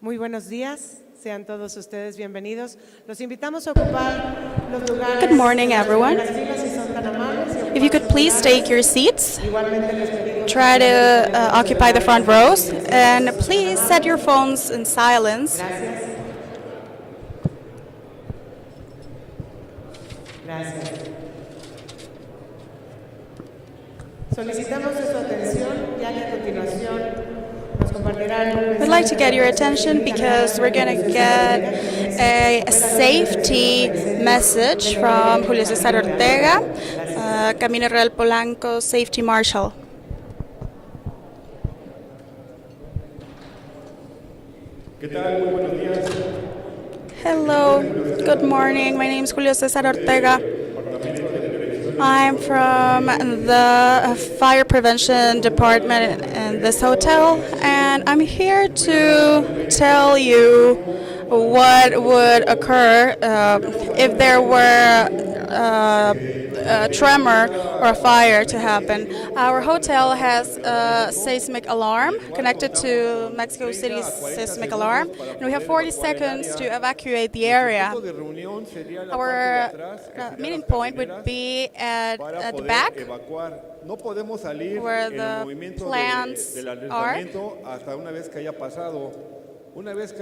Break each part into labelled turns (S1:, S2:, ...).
S1: Muy buenos días, sean todos ustedes bienvenidos. Los invitamos a ocupar los lugares.
S2: Good morning, everyone. If you could please take your seats, try to occupy the front rows, and please set your phones in silence.
S1: Gracias. Gracias. Solicitamos su atención, ya que a continuación nos compartirán.
S2: We'd like to get your attention because we're going to get a safety message from Julio César Ortega, Camino Real Polanco Safety Marshal.
S3: ¿Qué tal? Muy buenos días.
S2: Hello, good morning. My name is Julio César Ortega. I'm from the Fire Prevention Department in this hotel, and I'm here to tell you what would occur if there were a tremor or a fire to happen. Our hotel has a seismic alarm connected to Mexico City's seismic alarm, and we have 40 seconds to evacuate the area. Our meeting point would be at the back, where the plants are. Once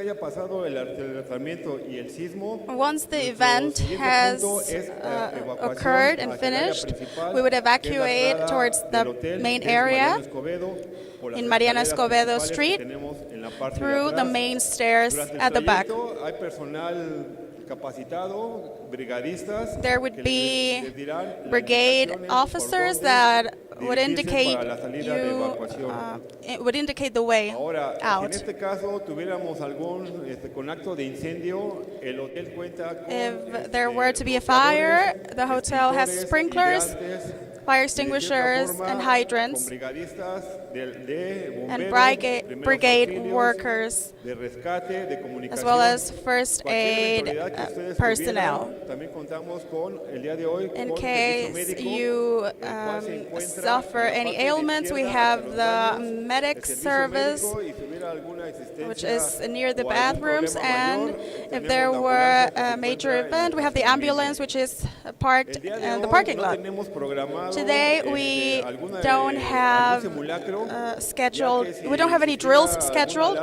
S2: the event has occurred and finished, we would evacuate towards the main area in Mariano Escobedo Street through the main stairs at the back. There would be brigade officers that would indicate the way out. If there were to be a fire, the hotel has sprinklers, fire extinguishers, and hydrants, and brigade workers, as well as first aid personnel. In case you suffer any ailments, we have the medic service, which is near the bathrooms, and if there were a major event, we have the ambulance, which is parked in the parking lot. Today we don't have we don't have any drills scheduled.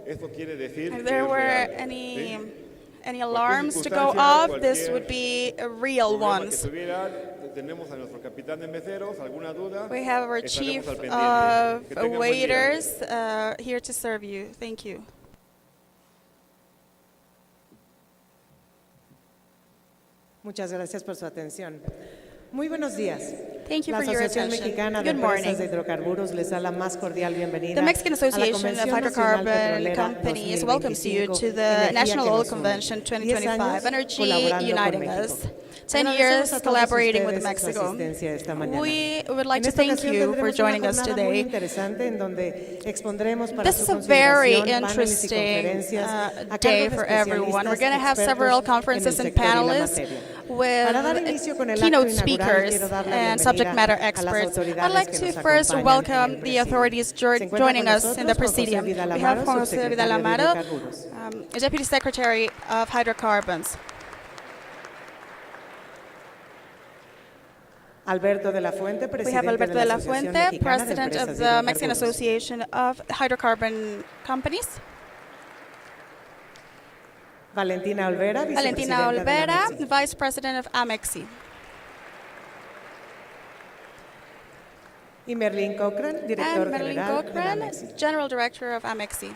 S2: If there were any alarms to go off, this would be real ones. We have our chief of waiters here to serve you. Thank you.
S1: Muchas gracias por su atención. Muy buenos días.
S2: Thank you
S1: La
S2: for your
S1: Asociación
S2: attention.
S1: Mexicana de
S2: Good
S1: Empresas
S2: morning.
S1: de Hidrocarburos les da la más cordial bienvenida.
S2: The Mexican
S1: a la
S2: Association of
S1: Convención Nacional
S2: Hydrocarbon
S1: Petrolera
S2: Companies welcomes you
S1: 2025,
S2: to the
S1: Energía
S2: National
S1: que
S2: Oil
S1: nos une.
S2: Convention
S1: 10
S2: 2025,
S1: años
S2: Energy
S1: colaborando con
S2: Uniting
S1: México.
S2: Us. 10
S1: Agradecemos
S2: years
S1: a todos
S2: collaborating with
S1: ustedes su
S2: Mexico.
S1: asistencia esta mañana.
S2: We would like
S1: En
S2: to
S1: esta
S2: thank
S1: ocasión
S2: you for
S1: tendremos
S2: joining
S1: una
S2: us
S1: jornada muy
S2: today.
S1: interesante en donde expondremos para
S2: This
S1: su
S2: is a very
S1: consideración paneles y
S2: interesting
S1: conferencias a
S2: day
S1: cargo de
S2: for everyone. We're going to have
S1: especialistas
S2: several
S1: expertos en el
S2: conferences and
S1: sector y la
S2: panelists
S1: materia. Para dar inicio con el
S2: with
S1: acto
S2: keynote
S1: inaugural,
S2: speakers
S1: quiero dar la
S2: and
S1: bienvenida
S2: subject matter
S1: a las
S2: experts. I'd
S1: autoridades
S2: like
S1: que
S2: to
S1: nos
S2: first
S1: acompañan en
S2: welcome
S1: el
S2: the
S1: presidio.
S2: authorities
S1: Se encuentra
S2: joining
S1: con
S2: us in the
S1: nosotros Juan José
S2: presidium.
S1: Vidal
S2: We have
S1: Amaro,
S2: Juan José
S1: subsecretario
S2: Vidal
S1: de
S2: Amaro,
S1: Hidrocarburos.
S2: Deputy Secretary of Hydrocarbons.
S1: Alberto de la Fuente,
S2: We have
S1: presidente
S2: Alberto
S1: de
S2: de
S1: la
S2: la
S1: Asociación
S2: Fuente,
S1: Mexicana de
S2: President
S1: Empresas
S2: of
S1: de
S2: the Mexican
S1: Hidrocarburos.
S2: Association of Hydrocarbon Companies.
S1: Valentina Olvera,
S2: Valentina
S1: vicepresidenta de
S2: Olvera,
S1: Amexi.
S2: Vice President of Amexi.
S1: Y Merlin Cochran, director
S2: And Merlin
S1: general de
S2: Cochran,
S1: Amexi.
S2: General Director of Amexi.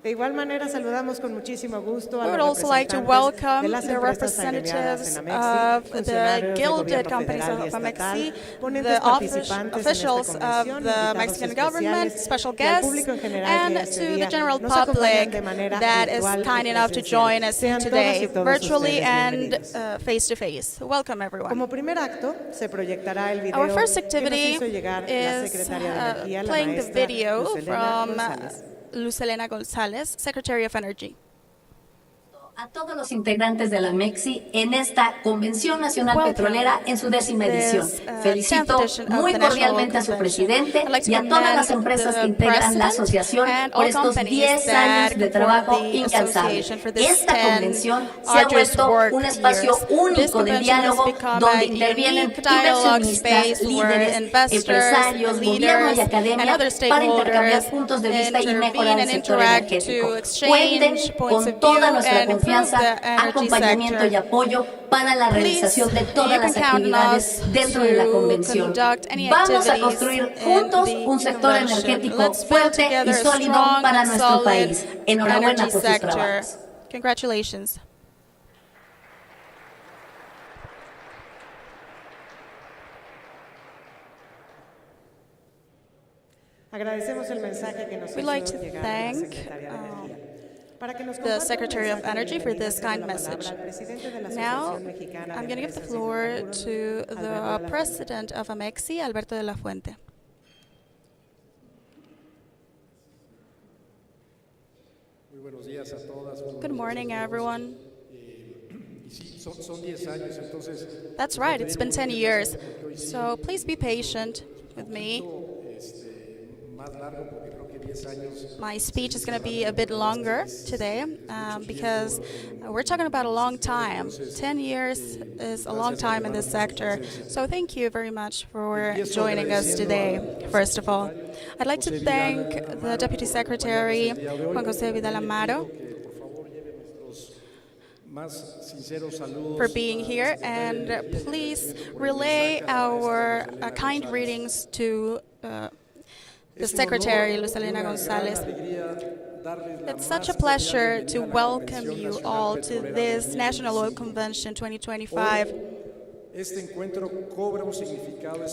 S1: De igual manera, saludamos con muchísimo gusto a
S2: We would
S1: los
S2: also like to
S1: representantes
S2: welcome
S1: de las
S2: the
S1: empresas agremiadas
S2: representatives
S1: en Amexi,
S2: of the
S1: funcionarios del
S2: gilded
S1: gobierno
S2: companies
S1: federal y
S2: of
S1: estatal,
S2: Amexi,
S1: ponentes
S2: the
S1: participantes en
S2: officials
S1: esta
S2: of
S1: convención,
S2: the
S1: invitados
S2: Mexican government,
S1: especiales
S2: special
S1: y al
S2: guests,
S1: público en general
S2: and
S1: que este
S2: to the
S1: día
S2: general
S1: nos acompañan
S2: public
S1: de manera
S2: that is
S1: virtual y
S2: kind enough to
S1: presencial.
S2: join us
S1: Sean
S2: today,
S1: todas y todos
S2: virtually
S1: ustedes
S2: and
S1: bienvenidos.
S2: face to face. Welcome, everyone.
S1: Como primer acto, se proyectará el video
S2: Our first
S1: que nos
S2: activity
S1: hizo llegar la
S2: is
S1: secretaria de Energía, la
S2: playing the
S1: maestra
S2: video
S1: Luz Elena
S2: from
S1: González.
S2: Luz Elena González, Secretary of Energy.
S4: A todos los integrantes de la Amexi en esta Convención Nacional Petrolera en su 10ª edición. Felicito muy cordialmente a su presidente y a todas las empresas que integran la asociación por estos 10 años de trabajo incansable. Esta convención se ha vuelto un espacio único de diálogo donde intervienen inversionistas, líderes, empresarios, gobierno y academia para intercambiar puntos de vista y mejorar el sector energético. Cuenten con toda nuestra confianza, acompañamiento y apoyo para la realización de todas las actividades dentro de la convención. Vamos a construir juntos un sector energético fuerte y sólido para nuestro país. Enhorabuena por sus trabajos.
S2: Congratulations.
S1: Agradecemos el mensaje que nos
S2: We'd like
S1: hizo
S2: to
S1: llegar la
S2: thank
S1: Secretaria de Energía. Para que nos
S2: the
S1: comparta un
S2: Secretary of
S1: mensaje
S2: Energy for
S1: breve,
S2: this kind
S1: le cedo la
S2: message.
S1: palabra al presidente de la
S2: Now,
S1: Asociación Mexicana
S2: I'm
S1: de
S2: going to give the
S1: Empresas
S2: floor
S1: Hidrocarburos,
S2: to
S1: Alberto
S2: the
S1: de la Fuente.
S2: president of Amexi, Alberto de la Fuente.
S3: Muy buenos días a todas.
S2: Good morning, everyone.
S3: Y sí, son 10 años, entonces.
S2: That's right, it's been 10 years. So please be patient with me.
S3: Más largo porque creo que 10 años.
S2: My speech is going to be a bit longer today because we're talking about a long time. 10 years is a long time in this sector. So thank you very much for joining us today, first of all. I'd like to thank the Deputy Secretary, Juan José Vidal Amaro, for being here, and please relay our kind greetings to the Secretary, Lucelina Gonzalez. It's such a pleasure to welcome you all to this National Oil Convention 2025.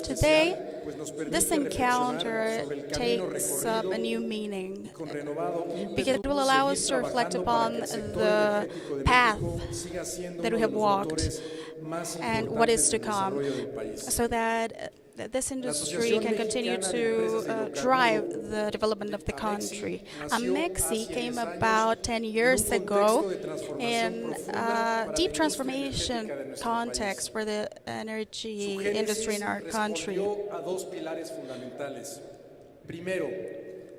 S2: Today, this encounter takes up a new meaning because it will allow us to reflect upon the path that we have walked and what is to come, so that this industry can continue to drive the development of the country. Amexi came about 10 years ago in a deep transformation context for the energy industry in our country.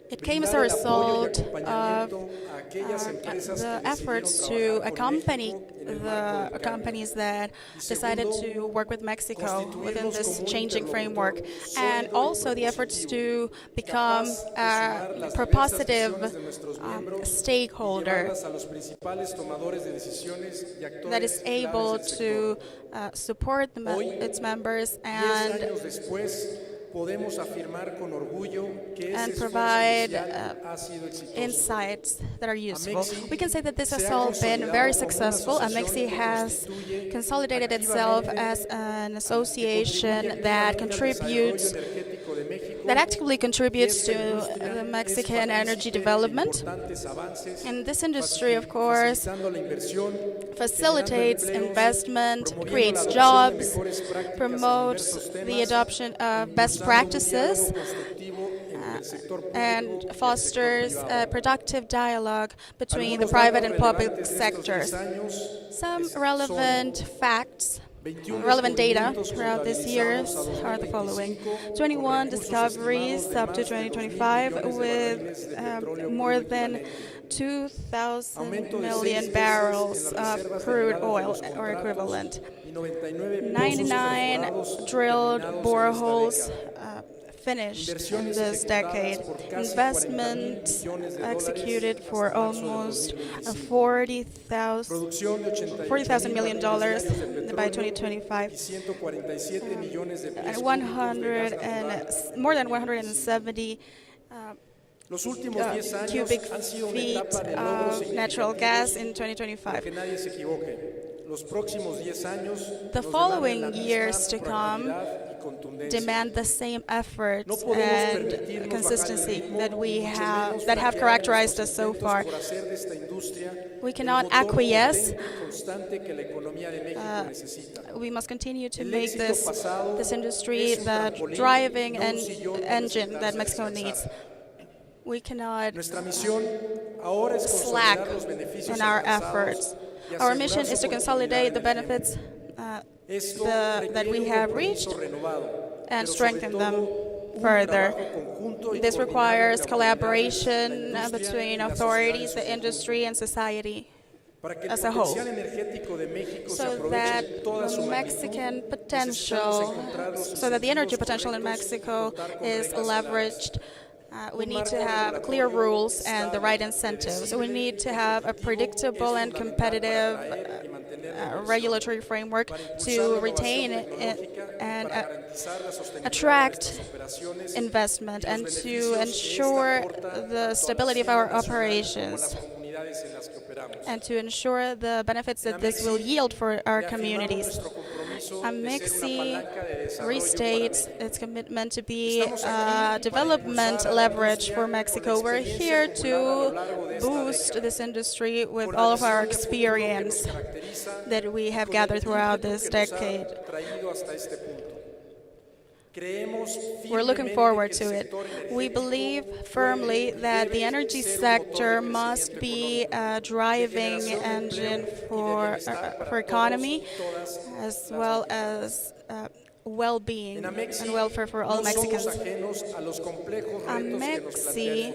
S2: It came as a result of the efforts to accompany the companies that decided to work with Mexico within this changing framework, and also the efforts to become a propositive stakeholder that is able to support its members and provide insights that are useful. We can say that this has all been very successful. Amexi has consolidated itself as an association that actively contributes to the Mexican energy development. And this industry, of course, facilitates investment, creates jobs, promotes the adoption of best practices, and fosters a productive dialogue between the private and public sectors. Some relevant facts, relevant data throughout these years are the following: 21 discoveries up to 2025 with more than 2,000 million barrels of crude oil or equivalent. 99 drilled boreholes finished in this decade. Investments executed for almost $40,000 million by 2025. And more than 170 cubic feet of natural gas in 2025. The following years to come demand the same effort and consistency that have characterized us so far. We cannot acquiesce. We must continue to make this industry the driving engine that Mexico needs. We cannot slack in our efforts. Our mission is to consolidate the benefits that we have reached and strengthen them further. This requires collaboration between authorities, the industry, and society as a whole, so that Mexican potential, so that the energy potential in Mexico is leveraged. We need to have clear rules and the right incentives. We need to have a predictable and competitive regulatory framework to retain and attract investment and to ensure the stability of our operations and to ensure the benefits that this will yield for our communities. Amexhi restates its commitment to be a development leverage for Mexico. We're here to boost this industry with all of our experience that we have gathered throughout this decade. We're looking forward to it. We believe firmly that the energy sector must be a driving engine for economy, as well as well-being and welfare for all Mexicans. Amexhi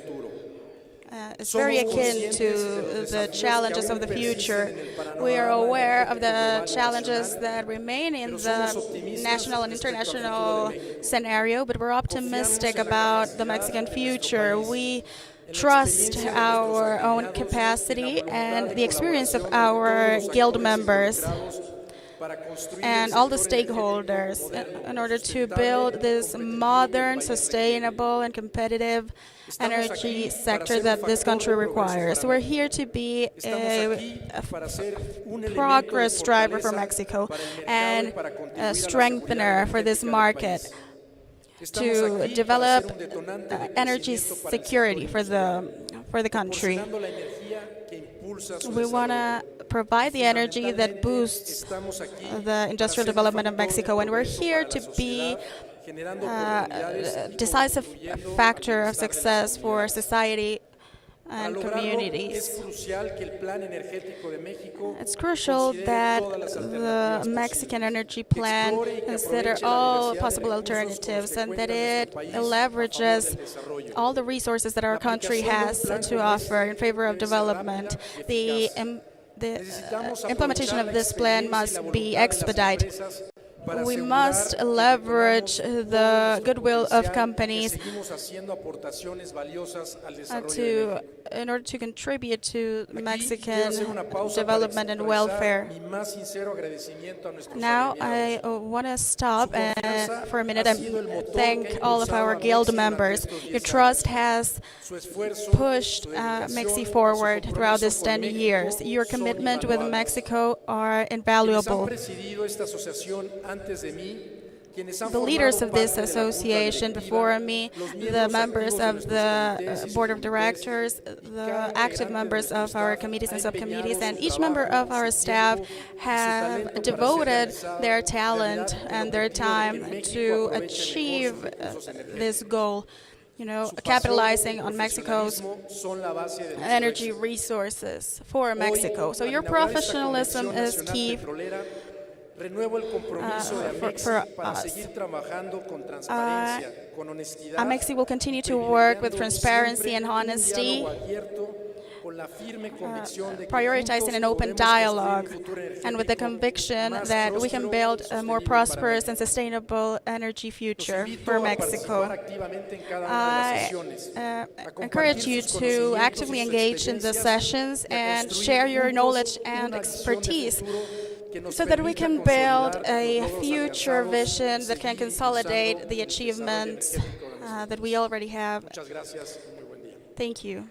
S2: is very akin to the challenges of the future. We are aware of the challenges that remain in the national and international scenario, but we're optimistic about the Mexican future. We trust our own capacity and the experience of our guild members and all the stakeholders in order to build this modern, sustainable, and competitive energy sector that this country requires. We're here to be a progress driver for Mexico and a strengthener for this market to develop energy security for the country. We want to provide the energy that boosts the industrial development of Mexico, and we're here to be a decisive factor of success for society and communities. It's crucial that the Mexican energy plan consider all possible alternatives and that it leverages all the resources that our country has to offer in favor of development. The implementation of this plan must be expedited. We must leverage the goodwill of companies in order to contribute to Mexican development and welfare. Now, I want to stop for a minute and thank all of our guild members. Your trust has pushed Amexhi forward throughout these 10 years. Your commitment with Mexico are invaluable. The leaders of this association before me, the members of the board of directors, the active members of our committees and subcommittees, and each member of our staff have devoted their talent and their time to achieve this goal, capitalizing on Mexico's energy resources for Mexico. So your professionalism is key for us. Amexhi will continue to work with transparency and honesty, prioritizing an open dialogue, and with the conviction that we can build a more prosperous and sustainable energy future for Mexico. I encourage you to actively engage in the sessions and share your knowledge and expertise so that we can build a future vision that can consolidate the achievements that we already have. Thank you.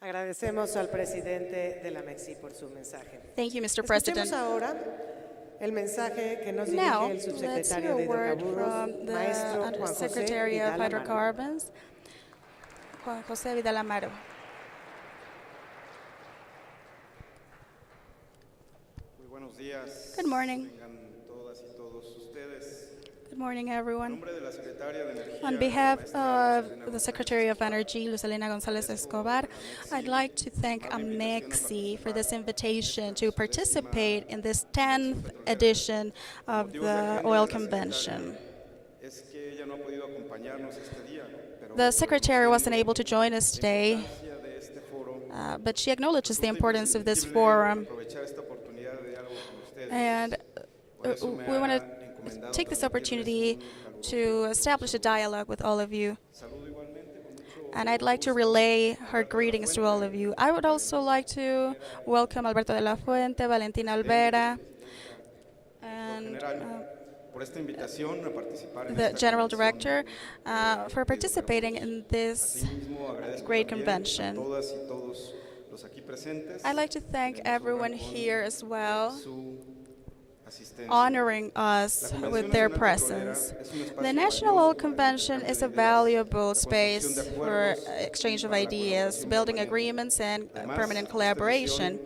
S1: Agradecemos al presidente de la Amexhi por su mensaje.
S2: Thank you, Mr. President.
S1: Escuchemos ahora el mensaje que nos dirige
S2: Now,
S1: el
S2: let's
S1: subsecretario
S2: hear a
S1: de
S2: word
S1: Hidrocarburos,
S2: from the
S1: maestro Juan José
S2: Undersecretary of
S1: Vidal Amaro.
S2: Hydrocarbons, Juan José Vidal Amaro.
S5: Muy buenos días.
S2: Good morning.
S5: Tengan todas y todos ustedes.
S2: Good Good morning, everyone. On behalf of the Secretary of Energy, Lucelina González Escobar, I'd like to thank Amexhi for this invitation to participate in this 10th edition of the Oil Convention. The Secretary wasn't able to join us today, but she acknowledges the importance of this forum. And we want to take this opportunity to establish a dialogue with all of you. And I'd like to relay her greetings to all of you. I would also like to welcome Alberto de la Fuente, Valentina Olvera, and the General Director for participating in this great convention. I'd like to thank everyone here as well, honoring us with their presence. The National Oil Convention is a valuable space for exchange of ideas, building agreements, and permanent collaboration.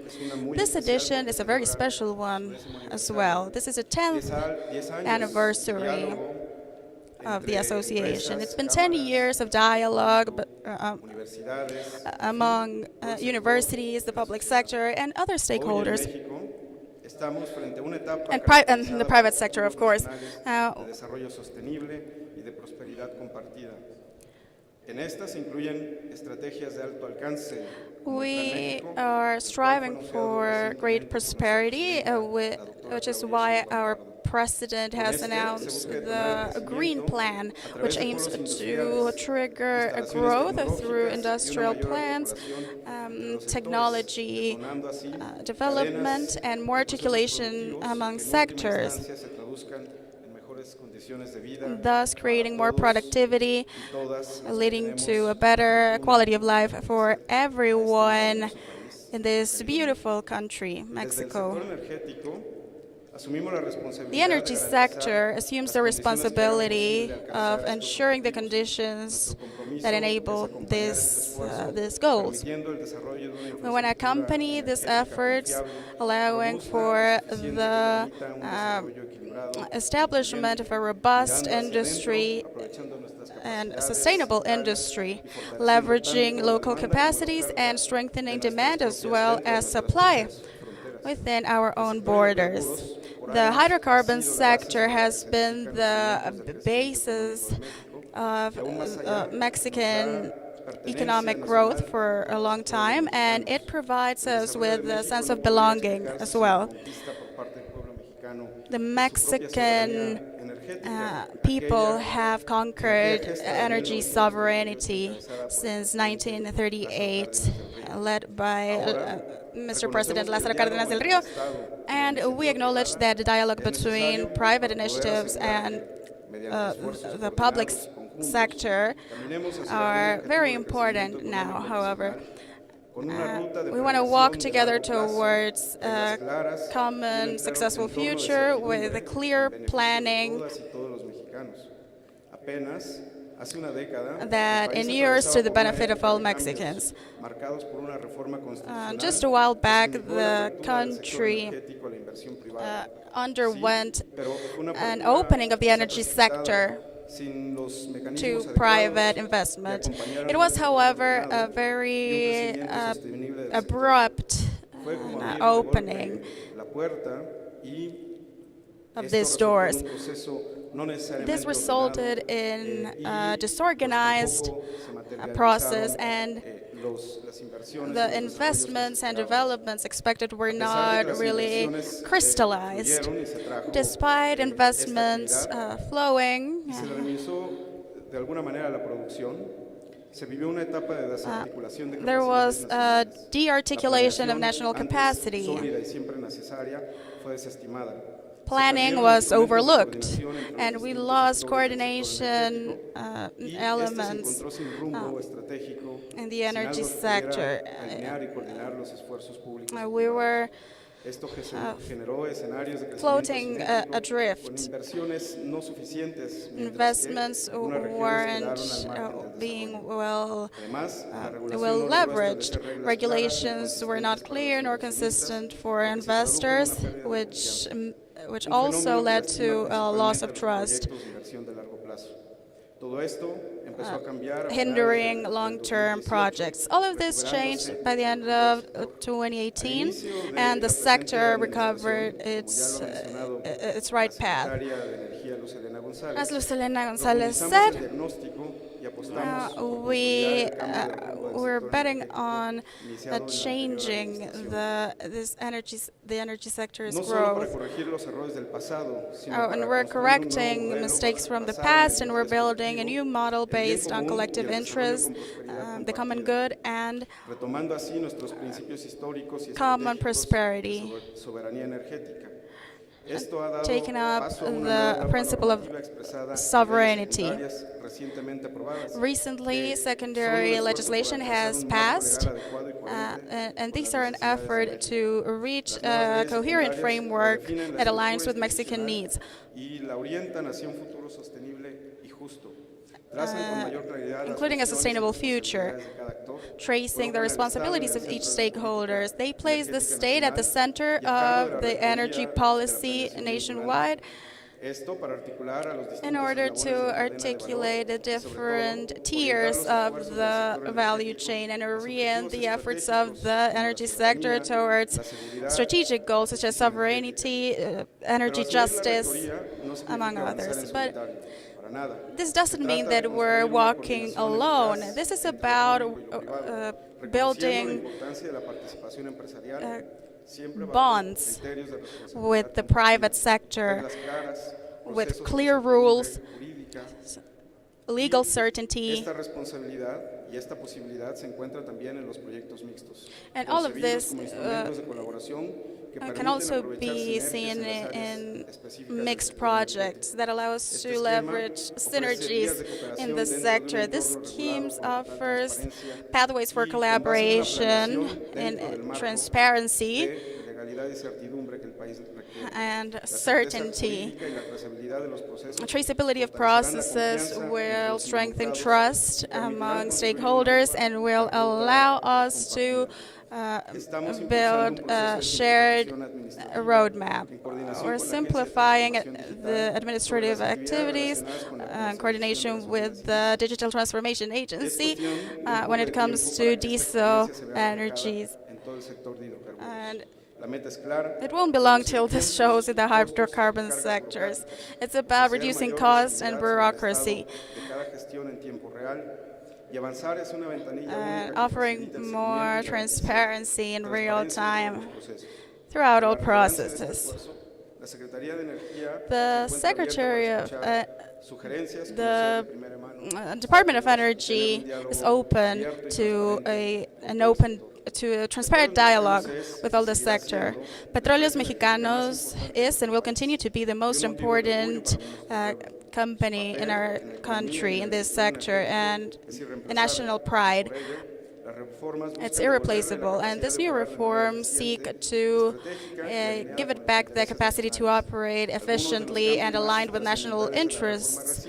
S2: This edition is a very special one as well. This is the 10th anniversary of the association. It's been 10 years of dialogue among universities, the public sector, and other stakeholders, and the private sector, of course. We are striving for great prosperity, which is why our President has announced the Green Plan, which aims to trigger growth through industrial plants, technology development, and more articulation among sectors, thus creating more productivity, leading to a better quality of life for everyone in this beautiful country, Mexico. The energy sector assumes the responsibility of ensuring the conditions that enable these goals. We want to accompany these efforts, allowing for the establishment of a robust industry and a sustainable industry, leveraging local capacities and strengthening demand as well as supply within our own borders. The hydrocarbon sector has been the basis of Mexican economic growth for a long time, and it provides us with a sense of belonging as well. The Mexican people have conquered energy sovereignty since 1938, led by Mr. President Lázaro Cárdenas del Río, and we acknowledge that the dialogue between private initiatives and the public sector are very important now, however. We want to walk together towards a common, successful future with a clear planning that inures to the benefit of all Mexicans. Just a while back, the country underwent an opening of the energy sector to private investment. It was, however, a very abrupt opening of these doors. This resulted in a disorganized process, and the investments and developments expected were not really crystallized. Despite investments flowing, there was a de-articulation of national capacity. Planning was overlooked, and we lost coordination elements in the energy sector. We were floating adrift. Investments weren't being well leveraged. Regulations were not clear nor consistent for investors, which which also led to a loss of trust, hindering long-term projects. All of this changed by the end of 2018, and the sector recovered its right path. As Lucelena Gonzalez said, we're betting on changing the energy sector's growth. And we're correcting mistakes from the past, and we're building a new model based on collective interest, the common good, and common prosperity, taking up the principle of sovereignty. Recently, secondary legislation has passed, and these are an effort to reach a coherent framework that aligns with Mexican needs. Including a sustainable future, tracing the responsibilities of each stakeholder. They place the state at the center of the energy policy nationwide in order to articulate the different tiers of the value chain and orient the efforts of the energy sector towards strategic goals such as sovereignty, energy justice, among others. But this doesn't mean that we're walking alone. This is about building bonds with the private sector, with clear rules, legal certainty. And all of this can also be seen in mixed projects that allow us to leverage synergies in the sector. This scheme offers pathways for collaboration and transparency and certainty. Traceability of processes will strengthen trust among stakeholders and will allow us to build a shared roadmap. We're simplifying the administrative activities in coordination with the Digital Transformation Agency when it comes to diesel energies. And it won't be long till this shows in the hydrocarbon sectors. It's about reducing costs and bureaucracy, offering more transparency in real time throughout all processes. The Secretary of the Department of Energy is open to a transparent dialogue with all the sector. Petróleos Mexicanos is and will continue to be the most important company in our country in this sector and a national pride. It's irreplaceable, and this new reforms seek to give it back the capacity to operate efficiently and aligned with national interests.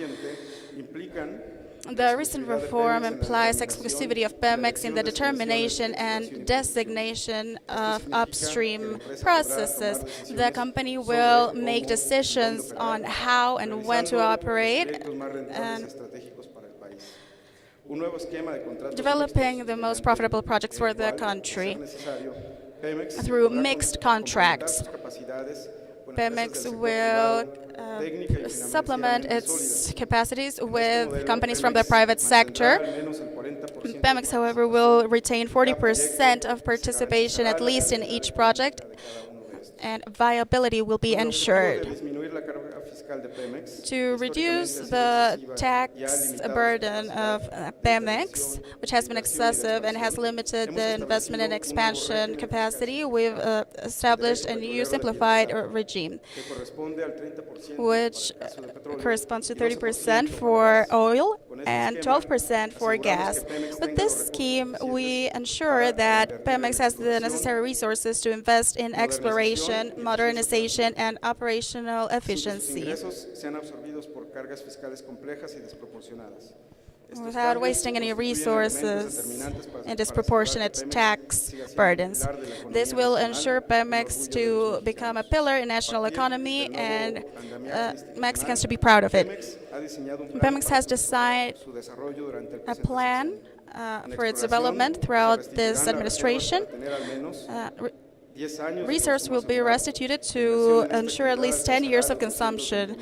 S2: The recent reform implies exclusivity of Pemex in the determination and designation of upstream processes. The company will make decisions on how and when to operate, developing the most profitable projects for the country through mixed contracts. Pemex will supplement its capacities with companies from the private sector. Pemex, however, will retain 40% of participation at least in each project, and viability will be ensured. To reduce the tax burden of Pemex, which has been excessive and has limited the investment and expansion capacity, we've established a new simplified regime, which corresponds to 30% for oil and 12% for gas. With this scheme, we ensure that Pemex has the necessary resources to invest in exploration, modernization, and operational efficiency. without wasting any resources and disproportionate tax burdens. This will ensure Pemex to become a pillar in national economy and Mexicans to be proud of it. Pemex has designed a plan for its development throughout this administration. Reserves will be restituted to ensure at least 10 years of consumption.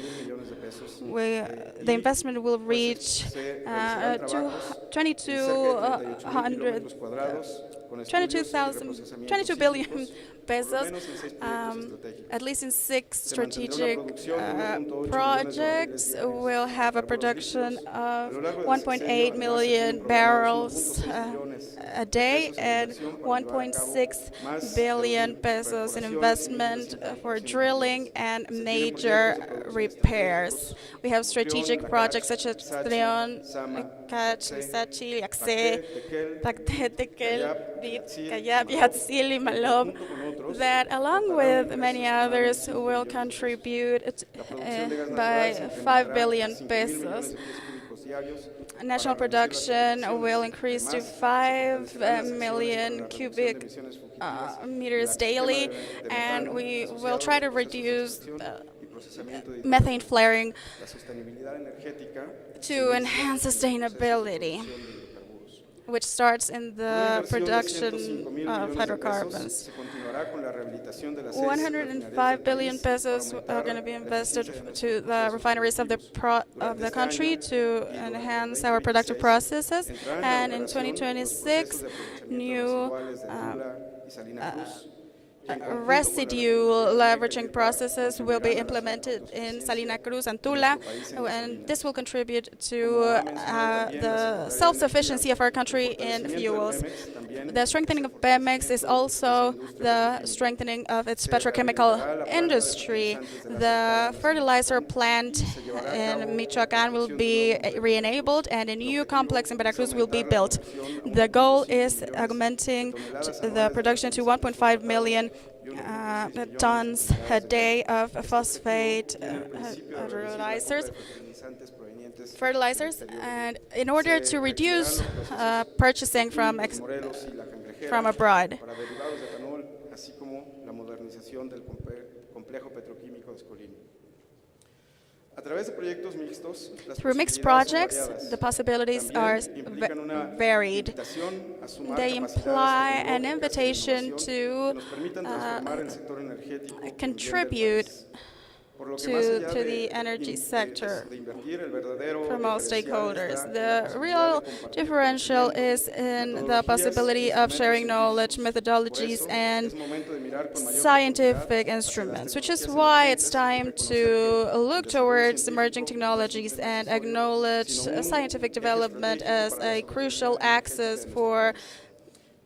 S2: The investment will reach 22 billion pesos, at least in 6 strategic projects. We'll have a production of 1.8 million barrels a day and 1.6 billion pesos in investment for drilling and major repairs. We have strategic projects such as Trion, Cach, Lisachi, Yaxe, Tacte, Tequel, Bit, Cayab, Yatzil, Malom, that along with many others will contribute by 5 billion pesos. National production will increase to 5 million cubic meters daily, and we will try to reduce methane flaring to enhance sustainability, which starts in the production of hydrocarbons. 105 billion pesos are going to be invested to the refineries of the country to enhance our productive processes, and in 2026, new residue leveraging processes will be implemented in Salina Cruz and Tula, and this will contribute to the self-sufficiency of our country in fuels. The strengthening of Pemex is also the strengthening of its petrochemical industry. The fertilizer plant in Michoacán will be re-enabled, and a new complex in Veracruz will be built. The goal is augmenting the production to 1.5 million tons a day of phosphate fertilizers, and in order to reduce purchasing from abroad. Through mixed projects, the possibilities are varied. They imply an invitation to contribute to the energy sector from all stakeholders. The real differential is in the possibility of sharing knowledge, methodologies, and scientific instruments, which is why it's time to look towards emerging technologies and acknowledge scientific development as a crucial axis for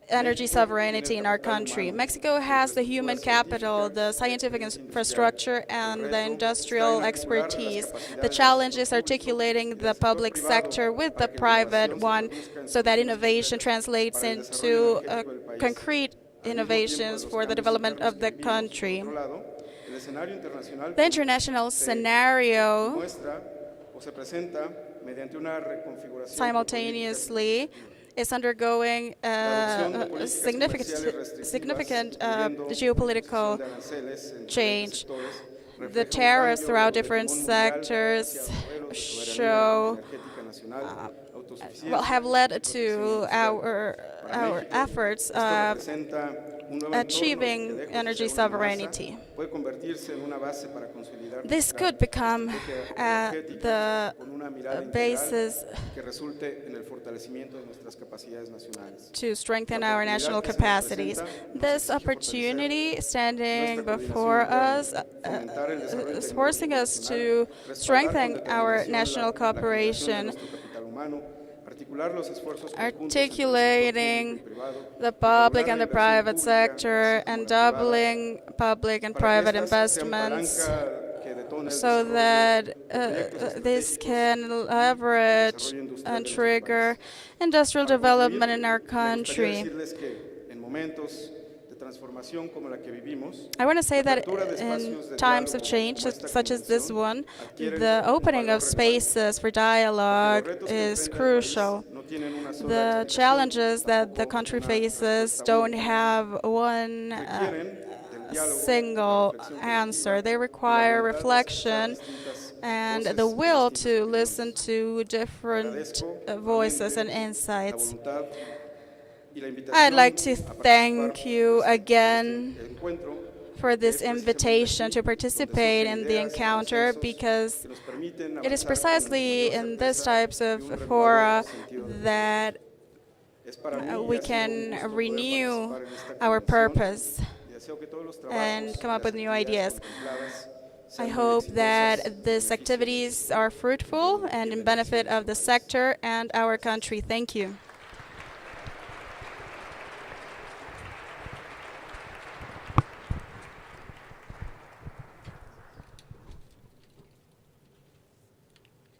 S2: energy sovereignty in our country. Mexico has the human capital, the scientific infrastructure, and the industrial expertise. The challenge is articulating the public sector with the private one so that innovation translates into concrete innovations for the development of the country. The international scenario simultaneously is undergoing significant geopolitical change. The tariffs throughout different sectors have led to our efforts of achieving energy sovereignty. This could become the basis to strengthen our national capacities. This opportunity standing before us is forcing us to strengthen our national cooperation, articulating the public and the private sector and doubling public and private investments so that this can leverage and trigger industrial development in our country.
S3: transformación como la que vivimos,
S2: I want to say that
S3: apertura de
S2: in
S3: espacios de
S2: times of
S3: diálogo
S2: change,
S3: como esta
S2: such as this
S3: convención,
S2: one,
S3: adquieren
S2: the
S3: un
S2: opening
S3: valor
S2: of
S3: relevante,
S2: spaces for
S3: porque los
S2: dialogue
S3: retos que
S2: is
S3: enfrenta el país
S2: crucial.
S3: no tienen una sola
S2: The
S3: explicación,
S2: challenges that the
S3: tampoco
S2: country
S3: una
S2: faces
S3: respuesta
S2: don't
S3: única.
S2: have one
S3: Requieren del diálogo, de la
S2: single
S3: reflexión
S2: answer.
S3: colectiva,
S2: They
S3: y la
S2: require
S3: voluntad de escuchar
S2: reflection
S3: distintas
S2: and
S3: voces
S2: the
S3: y
S2: will
S3: distintas
S2: to listen
S3: opiniones.
S2: to different
S3: Agradezco
S2: voices and
S3: nuevamente la
S2: insights.
S3: voluntad y la
S2: I'd
S3: invitación
S2: like to
S3: a participar
S2: thank you
S3: en
S2: again
S3: este encuentro,
S2: for
S3: que
S2: this
S3: es precisamente
S2: invitation
S3: aquí
S2: to
S3: donde
S2: participate
S3: surgen
S2: in the
S3: ideas y
S2: encounter,
S3: consensos
S2: because
S3: que nos permiten
S2: it is
S3: avanzar con
S2: precisely
S3: mayor
S2: in these
S3: certeza
S2: types
S3: y
S2: of
S3: un renovado
S2: fora
S3: sentido de futuro.
S2: that
S3: Es para mí y
S2: we
S3: ha sido un
S2: can
S3: gusto poder
S2: renew
S3: participar en esta
S2: our
S3: convención
S2: purpose
S3: y deseo que todos los
S2: and
S3: trabajos
S2: come
S3: y
S2: up
S3: las
S2: with new
S3: actividades
S2: ideas.
S3: contempladas
S2: I
S3: sean muy
S2: hope
S3: exitosas
S2: that
S3: en
S2: these
S3: beneficio
S2: activities are fruitful and in benefit of the sector and our country. Thank you.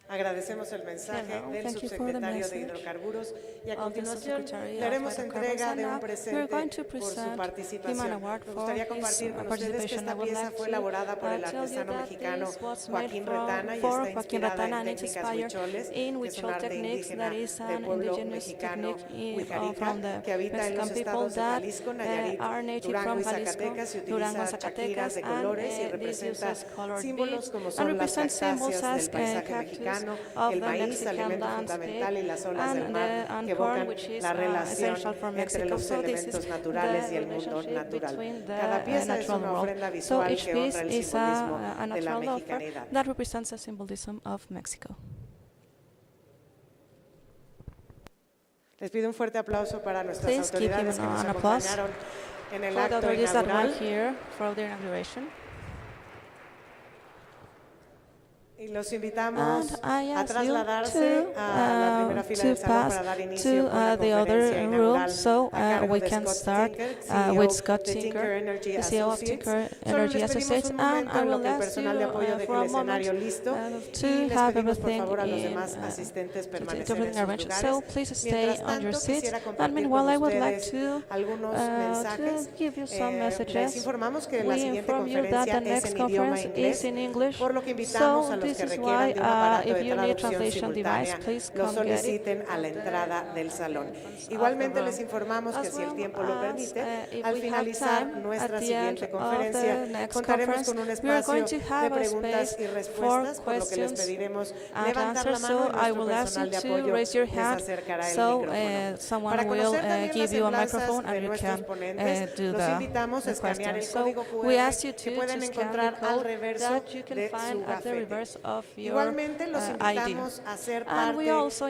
S1: Agradecemos el mensaje
S5: Hello,
S1: del
S5: thank you for the
S1: subsecretario de
S5: message
S1: Hidrocarburos y a
S5: of the
S1: continuación
S5: Secretary
S1: le haremos
S5: of
S1: entrega de un
S5: Hydrocarbons. We are going to
S1: presente por su
S5: present him an
S1: participación.
S5: award
S1: Me
S5: for
S1: gustaría
S5: his
S1: compartir con ustedes que
S5: participation. I
S1: esta
S5: would
S1: pieza
S5: like
S1: fue
S5: to
S1: elaborada por el
S5: tell you
S1: artesano
S5: that
S1: mexicano
S5: this was
S1: Joaquín
S5: made
S1: Retana y
S5: for
S1: está
S5: Joaquín
S1: inspirada
S5: Retana
S1: en
S5: and
S1: técnicas
S5: inspired
S1: huicholes,
S5: in
S1: que es un
S5: huichol
S1: arte
S5: techniques,
S1: indígena
S5: that is
S1: del
S5: an
S1: pueblo
S5: indigenous
S1: mexicano
S5: technique
S1: Huijarica,
S5: from the
S1: que habita en los
S5: Mexican people
S1: estados de
S5: that
S1: Jalisco, Nayarit,
S5: are native
S1: Durango
S5: from
S1: y
S5: Jalisco,
S1: Zacatecas y
S5: Durango,
S1: utiliza chaquiras
S5: Zacatecas,
S1: de
S5: and
S1: colores y
S5: this
S1: representa
S5: uses colored
S1: símbolos
S5: beads
S1: como
S5: and
S1: son las
S5: represents symbols
S1: cactáceas
S5: as
S1: del paisaje
S5: cactus
S1: mexicano,
S5: of
S1: el
S5: the
S1: maíz,
S5: Mexican
S1: alimento
S5: landscape,
S1: fundamental, y las olas del
S5: and
S1: mar que
S5: corn,
S1: evocan
S5: which is
S1: la relación
S5: essential for
S1: entre
S5: Mexico.
S1: los
S5: So this is
S1: elementos naturales y
S5: the
S1: el mundo
S5: relationship
S1: natural.
S5: between the
S1: Cada pieza es
S5: natural
S1: una
S5: world.
S1: ofrenda
S5: So
S1: visual
S5: each
S1: que
S5: piece
S1: honra el
S5: is
S1: simbolismo
S5: a
S1: de la
S5: natural offer
S1: mexicanidad.
S5: that represents the symbolism of Mexico.
S1: Les pido un fuerte aplauso para nuestras
S5: Please give him
S1: autoridades que nos
S5: an applause
S1: acompañaron en el
S5: for the
S1: acto
S5: authorities that were
S1: inaugural.
S5: here for the inauguration.
S1: Y los invitamos
S5: And I
S1: a
S5: ask
S1: trasladarse
S5: you
S1: a la primera fila del
S5: to
S1: salón
S5: pass
S1: para dar inicio
S5: to
S1: con la
S5: the
S1: conferencia
S5: other
S1: inaugural
S5: room so
S1: a cargo
S5: we
S1: de
S5: can
S1: Scott
S5: start
S1: Tinker,
S5: with
S1: CEO
S5: Scott
S1: de Tinker
S5: Tinker,
S1: Energy
S5: the CEO of
S1: Associates.
S5: Tinker
S1: Solo
S5: Energy
S1: les pedimos
S5: Associates,
S1: un
S5: and
S1: momento
S5: I
S1: en lo
S5: will
S1: que el
S5: ask
S1: personal de apoyo
S5: you
S1: deje
S5: for
S1: el
S5: a moment
S1: escenario listo
S5: to
S1: y les
S5: have
S1: pedimos por
S5: everything
S1: favor a los
S5: in
S1: demás asistentes
S5: to
S1: permanecer
S5: the
S1: en sus
S5: intervention.
S1: lugares.
S5: So please stay
S1: Mientras
S5: on your
S1: tanto,
S5: seats.
S1: quisiera
S5: And
S1: compartir
S5: meanwhile,
S1: con
S5: I would like
S1: ustedes
S5: to
S1: algunos mensajes.
S5: give you some
S1: Les
S5: messages.
S1: informamos que la
S5: We
S1: siguiente
S5: inform you that
S1: conferencia
S5: the
S1: es
S5: next
S1: en idioma
S5: conference
S1: inglés,
S5: is in English.
S1: por lo que invitamos
S5: So
S1: a los
S5: this
S1: que
S5: is
S1: requieran
S5: why,
S1: de un aparato
S5: if
S1: de
S5: you need
S1: traducción
S5: translation device,
S1: simultánea
S5: please
S1: lo
S5: come get it
S1: soliciten a la entrada del salón. Igualmente les informamos que si el tiempo lo permite, al finalizar nuestra siguiente conferencia contaremos con un espacio de preguntas y respuestas, por lo que les pediremos levantar la mano y nuestro personal de apoyo les acercará el micrófono. Para conocer también las semblanzas de nuestros ponentes, los invitamos a escanear el código QR que pueden encontrar al reverso de su gafete. Igualmente los invitamos a ser parte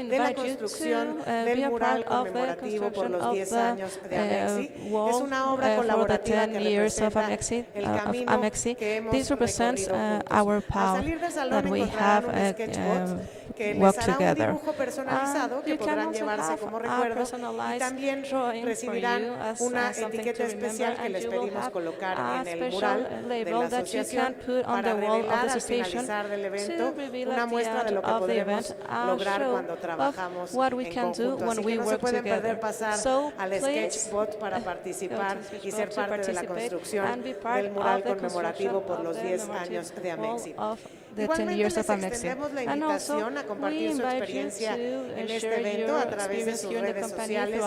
S1: de la construcción del mural conmemorativo por los 10 años de Amexi. Es una obra colaborativa que representa el camino que hemos recorrido juntos. Al salir del salón encontrarán un sketchbook que les hará un dibujo personalizado que podrán llevarse como recuerdo, y también recibirán una etiqueta especial que les pedimos colocar en el mural de la asociación para revelar al finalizar del evento una muestra de lo que podremos lograr cuando trabajamos en conjunto. Así que no se pueden perder pasar al sketchbook para participar y ser parte de la construcción del mural conmemorativo por los 10 años de Amexi. Igualmente les extendemos la invitación a compartir su experiencia en este evento a través de sus redes sociales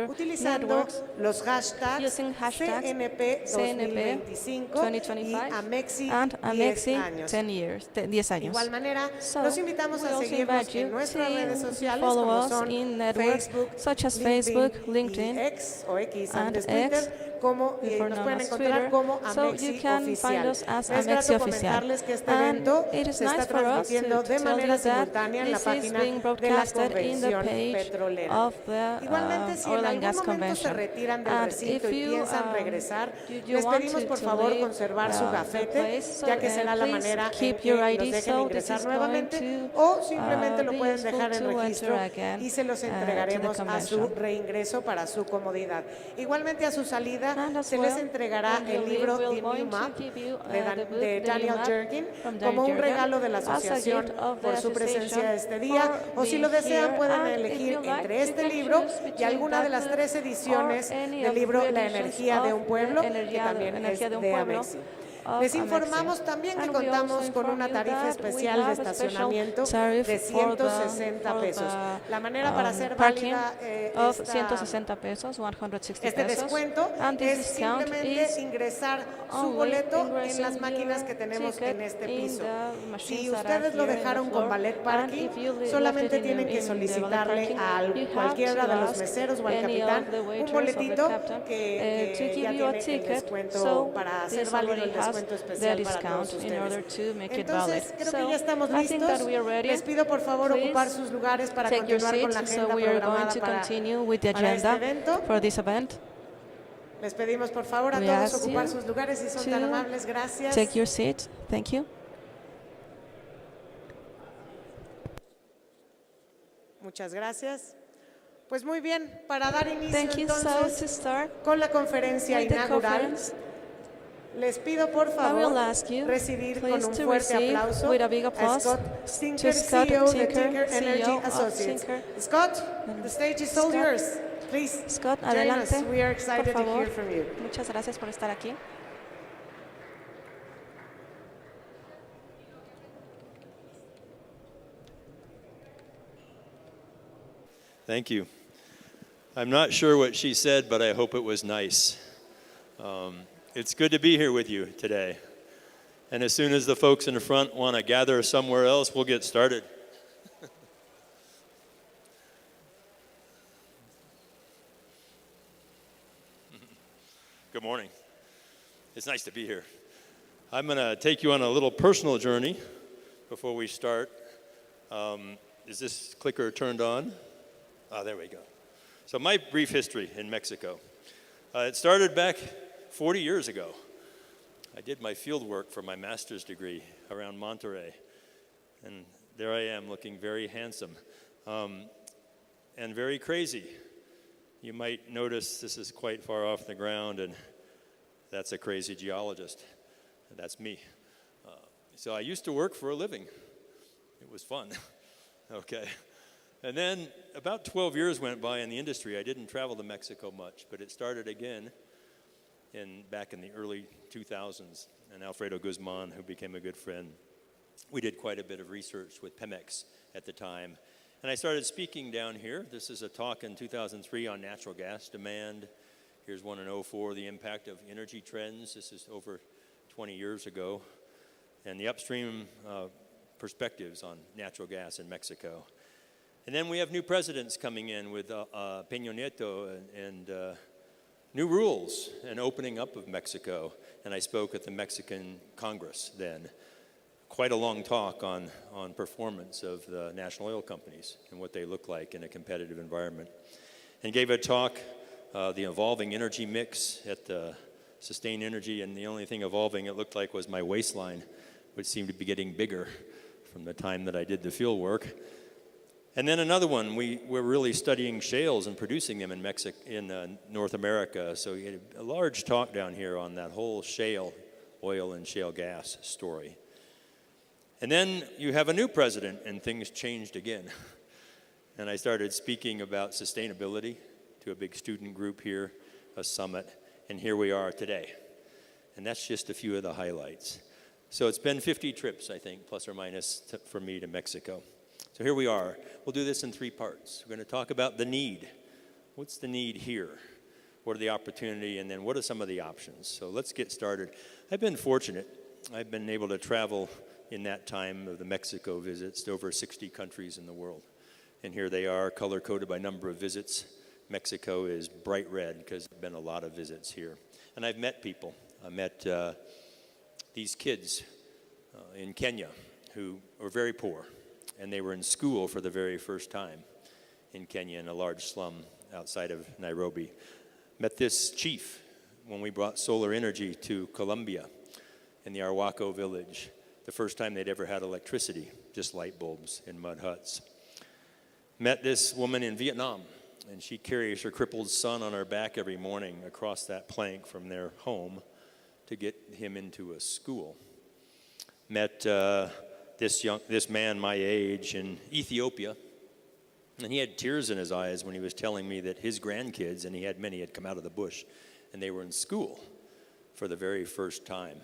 S1: utilizando los hashtags CNP 2025 y Amexi 10 años.
S5: 10 años.
S1: De igual manera, los invitamos a seguirnos en nuestras redes sociales como son Facebook, LinkedIn, X o X antes Twitter, como nos pueden encontrar como Amexi Oficial. Es grato comentarles que este evento se está transmitiendo de manera simultánea en la página de la Convención Petrolera. Igualmente, si en algún momento se retiran del recinto y piensan regresar, les pedimos por favor conservar su gafete, ya que será la manera en que los dejen ingresar nuevamente, o simplemente lo pueden dejar en registro y se los entregaremos a su reingreso para su comodidad. Igualmente, a su salida día se les entregará el libro The New Map de Daniel Jerkin como un regalo de la asociación por su presencia este día, o si lo desean pueden elegir entre este libro y alguna de las 3 ediciones del libro La energía de un pueblo, que también es de Amexi. Les informamos también que contamos con una tarifa especial de estacionamiento de 160 pesos. La manera para hacer válida este descuento es simplemente ingresar su boleto en las máquinas que tenemos en este piso. Si ustedes lo dejaron con Ballet Parking, solamente tienen que solicitarle a cualquiera de los meseros o al capitán un boletito que ya tiene el descuento para hacer válido el descuento especial para todos ustedes. Entonces, creo que ya estamos listos. Les pido por favor ocupar sus lugares para continuar con la agenda programada para este evento. Les pedimos por favor a todos ocupar sus lugares si son tan amables. Gracias.
S5: Take your seat. Thank you.
S1: Muchas gracias. Pues muy bien, para dar inicio entonces con la conferencia inaugural, les pido por favor recibir con un fuerte aplauso a Scott Tinker, CEO de Tinker Energy Associates. Scott, the stage is all yours. Please,
S5: Scott,
S1: join
S5: adelante,
S1: us. We are excited
S5: por
S1: to
S5: favor.
S1: hear from you.
S5: Muchas gracias por estar aquí.
S6: Thank you. I'm not sure what she said, but I hope it was nice. It's good to be here with you today. And as soon as the folks in the front want to gather somewhere else, we'll get started. Good morning. It's nice to be here. I'm going to take you on a little personal journey before we start. Is this clicker turned on? Oh, there we go. So my brief history in Mexico. It started back 40 years ago. I did my field work for my master's degree around Monterrey. And there I am looking very handsome and very crazy. You might notice this is quite far off the ground, and that's a crazy geologist. And that's me. So I used to work for a living. It was fun. Okay. And then about 12 years went by in the industry. I didn't travel to Mexico much, but it started again back in the early 2000s. And Alfredo Guzman, who became a good friend, we did quite a bit of research with Pemex at the time. And I started speaking down here. This is a talk in 2003 on natural gas demand. Here's one in 2004, the impact of energy trends. This is over 20 years ago. And the upstream perspectives on natural gas in Mexico. And then we have new presidents coming in with Peña Nieto and new rules and opening up of Mexico. And I spoke at the Mexican Congress then. Quite a long talk on performance of the national oil companies and what they look like in a competitive environment. And gave a talk, the evolving energy mix at the Sustained Energy, and the only thing evolving it looked like was my waistline, which seemed to be getting bigger from the time that I did the field work. And then another one, we're really studying shales and producing them in North America. So you had a large talk down here on that whole shale oil and shale gas story. And then you have a new president, and things changed again. And I started speaking about sustainability to a big student group here, a summit, and here we are today. And that's just a few of the highlights. So it's been 50 trips, I think, plus or minus, for me to Mexico. So here we are. We'll do this in 3 parts. We're going to talk about the need. What's the need here? What are the opportunity? And then what are some of the options? So let's get started. I've been fortunate. I've been able to travel in that time of the Mexico visits to over 60 countries in the world. And here they are, color-coded by number of visits. Mexico is bright red because there have been a lot of visits here. And I've met people. I met these kids in Kenya who were very poor. And they were in school for the very first time in Kenya in a large slum outside of Nairobi. Met this chief when we brought solar energy to Colombia in the Arhuaco village. The first time they'd ever had electricity, just light bulbs in mud huts. Met this woman in Vietnam and she carries her crippled son on her back every morning across that plank from their home to get him into a school. Met this man my age in Ethiopia, and he had tears in his eyes when he was telling me that his grandkids, and he had many, had come out of the bush, and they were in school for the very first time.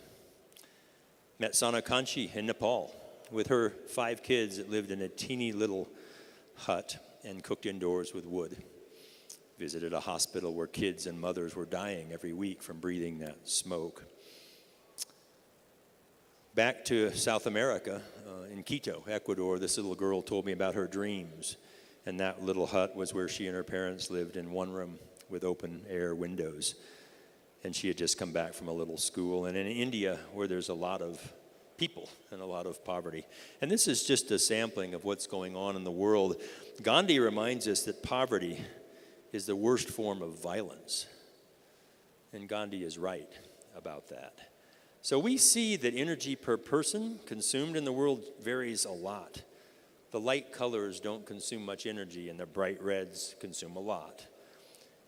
S6: Met Sana Kanchi in Nepal with her 5 kids that lived in a teeny little hut and cooked indoors with wood. Visited a hospital where kids and mothers were dying every week from breathing that smoke. Back to South America, in Quito, Ecuador, this little girl told me about her dreams. And that little hut was where she and her parents lived in one room with open air windows. And she had just come back from a little school. And in India, where there's a lot of people and a lot of poverty. And this is just a sampling of what's going on in the world. Gandhi reminds us that poverty is the worst form of violence. And Gandhi is right about that. So we see that energy per person consumed in the world varies a lot. The light colors don't consume much energy, and the bright reds consume a lot.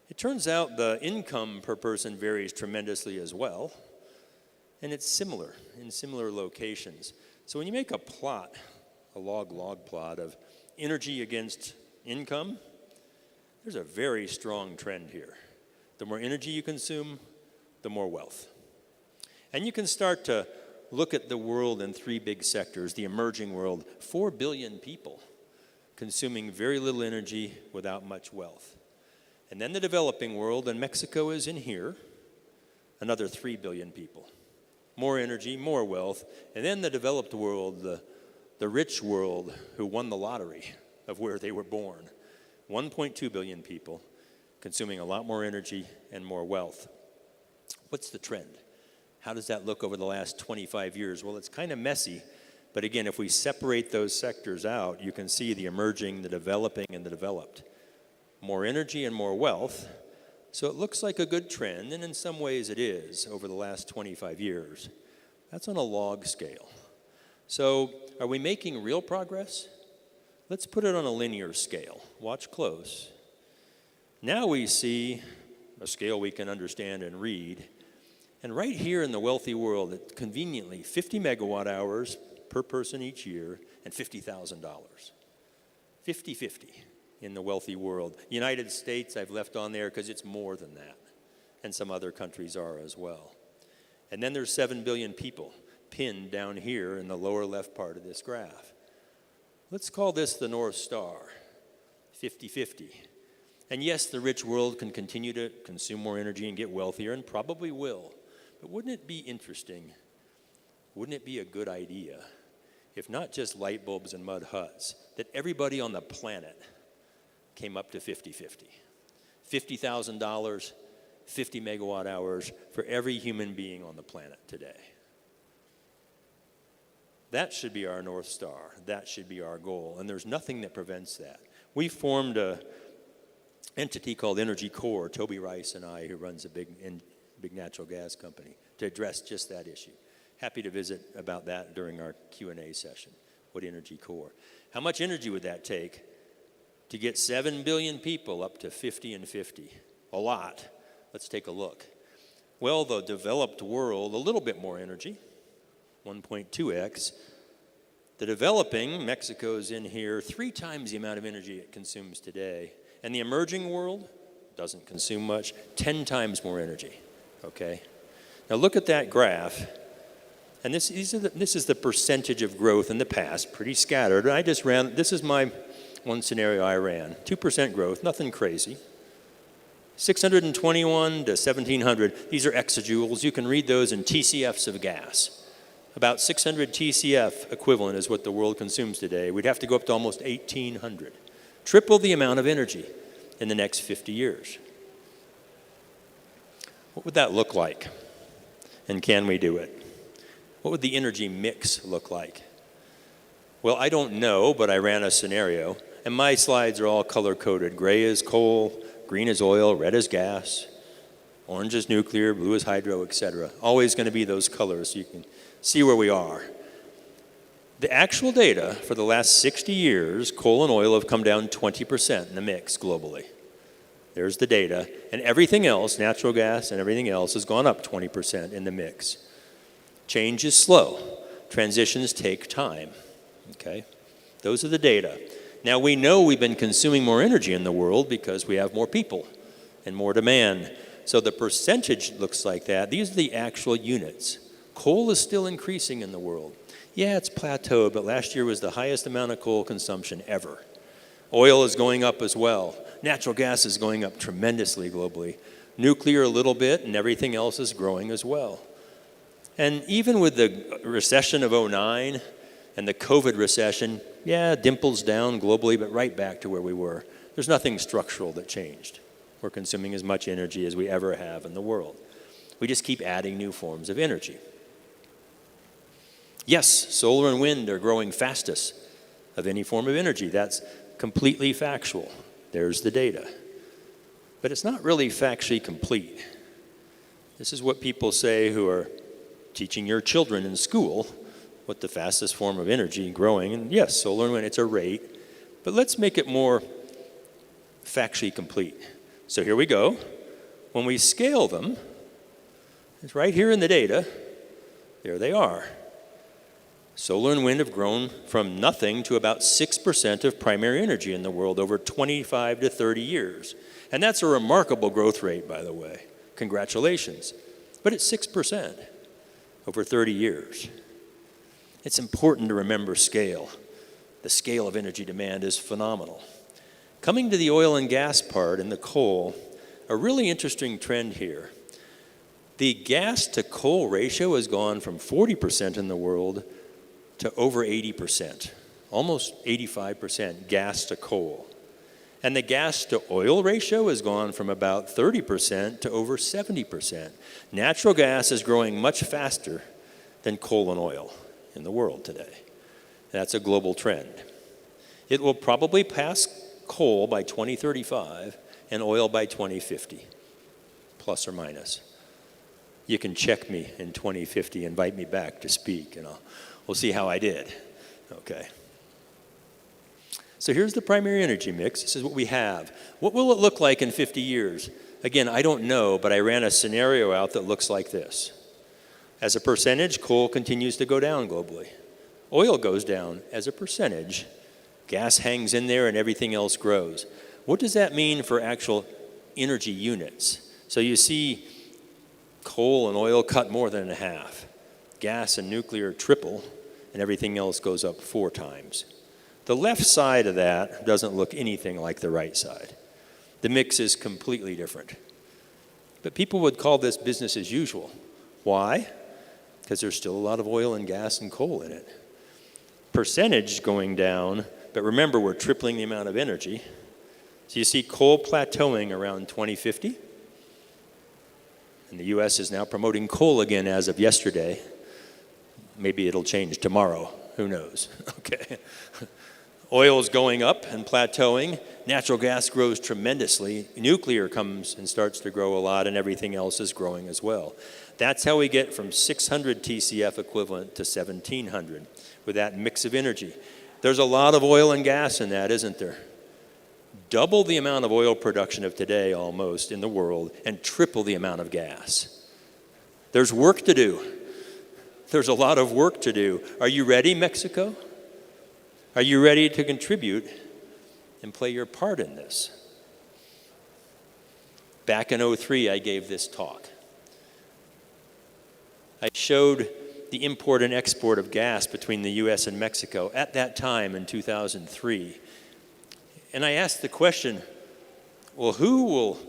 S6: It turns out the income per person varies tremendously as well, and it's similar in similar locations. So when you make a plot, a log plot of energy against income, there's a very strong trend here. The more energy you consume, the more wealth. And you can start to look at the world in 3 big sectors. The emerging world, 4 billion people consuming very little energy without much wealth. And then the developing world, and Mexico is in here, another 3 billion people. More energy, more wealth. And then the developed world, the rich world who won the lottery of where they were born. 1.2 billion people consuming a lot more energy and more wealth. What's the trend? How does that look over the last 25 years? Well, it's kind of messy, but again, if we separate those sectors out, you can see the emerging, the developing, and the developed. More energy and more wealth, so it looks like a good trend, and in some ways it is, over the last 25 years. That's on a log scale. So, are we making real progress? Let's put it on a linear scale. Watch close. Now we see a scale we can understand and read. And right here in the wealthy world, it's conveniently 50 megawatt hours per person each year and $50,000. 50-50 in the wealthy world. United States I've left on there because it's more than that. And some other countries are as well. And then there's 7 billion people pinned down here in the lower left part of this graph. Let's call this the North Star, 50-50. And yes, the rich world can continue to consume more energy and get wealthier, and probably will. But wouldn't it be interesting, wouldn't it be a good idea, if not just light bulbs and mud huts, that everybody on the planet came up to 50-50? $50,000, 50 megawatt hours for every human being on the planet today. That should be our North Star. That should be our goal. And there's nothing that prevents that. We formed an entity called Energy Core, Toby Rice and I, who runs a big natural gas company, to address just that issue. Happy to visit about that during our Q&A session. What Energy Core? How much energy would that take to get 7 billion people up to 50 and 50? A lot. Let's take a look. Well, the developed world, a little bit more energy, 1.2x. The developing, Mexico's in here, 3 times the amount of energy it consumes today. And the emerging world doesn't consume much, 10 times more energy. Okay? Now look at that graph. And this is the percentage of growth in the past, pretty scattered. I just ran, this is my one scenario I ran. 2% growth, nothing crazy. 621 to 1700, these are exajoules. You can read those in TCFs of gas. About 600 TCF equivalent is what the world consumes today. We'd have to go up to almost 1800. Triple the amount of energy in the next 50 years. What would that look like? And can we do it? What would the energy mix look like? Well, I don't know, but I ran a scenario, and my slides are all color-coded. Gray is coal, green is oil, red is gas, orange is nuclear, blue is hydro, etc. Always going to be those colors so you can see where we are. The actual data for the last 60 years, coal and oil have come down 20% in the mix globally. There's the data. And everything else, natural gas and everything else, has gone up 20% in the mix. Change is slow. Transitions take time. Okay? Those are the data. Now we know we've been consuming more energy in the world because we have more people and more demand. So the percentage looks like that. These are the actual units. Coal is still increasing in the world. Yeah, it's plateaued, but last year was the highest amount of coal consumption ever. Oil is going up as well. Natural gas is going up tremendously globally. Nuclear a little bit, and everything else is growing as well. And even with the recession of '09 and the COVID recession, yeah, dimples down globally, but right back to where we were. There's nothing structural that changed. We're consuming as much energy as we ever have in the world. We just keep adding new forms of energy. Yes, solar and wind are growing fastest of any form of energy. That's completely factual. There's the data. But it's not really factually complete. This is what people say who are teaching your children in school what the fastest form of energy growing. And yes, solar and wind, it's a rate. But let's make it more factually complete. So here we go. When we scale them, it's right here in the data. There they are. Solar and wind have grown from nothing to about 6% of primary energy in the world over 25 to 30 years. And that's a remarkable growth rate, by the way. Congratulations. But it's 6% over 30 years. It's important to remember scale. The scale of energy demand is phenomenal. Coming to the oil and gas part and the coal, a really interesting trend here. The gas to coal ratio has gone from 40% in the world to over 80%, almost 85% gas to coal. And the gas to oil ratio has gone from about 30% to over 70%. Natural gas is growing much faster than coal and oil in the world today. That's a global trend. It will probably pass coal by 2035 and oil by 2050, plus or minus. You can check me in 2050, invite me back to speak, and we'll see how I did. Okay. So here's the primary energy mix. This is what we have. What will it look like in 50 years? Again, I don't know, but I ran a scenario out that looks like this. As a percentage, coal continues to go down globally. Oil goes down as a percentage. Gas hangs in there and everything else grows. What does that mean for actual energy units? So you see coal and oil cut more than in half. Gas and nuclear triple, and everything else goes up 4 times. The left side of that doesn't look anything like the right side. The mix is completely different. But people would call this business as usual. Why? Because there's still a lot of oil and gas and coal in it. Percentage going down, but remember we're tripling the amount of energy. So you see coal plateauing around 2050. And the US is now promoting coal again as of yesterday. Maybe it'll change tomorrow. Who knows? Okay. Oil is going up and plateauing. Natural gas grows tremendously. Nuclear comes and starts to grow a lot, and everything else is growing as well. That's how we get from 600 TCF equivalent to 1,700 with that mix of energy. There's a lot of oil and gas in that, isn't there? Double the amount of oil production of today almost in the world and triple the amount of gas. There's work to do. There's a lot of work to do. Are you ready, Mexico? Are you ready to contribute and play your part in this? Back in '03, I gave this talk. I showed the import and export of gas between the US and Mexico at that time in 2003. And I asked the question, well, who will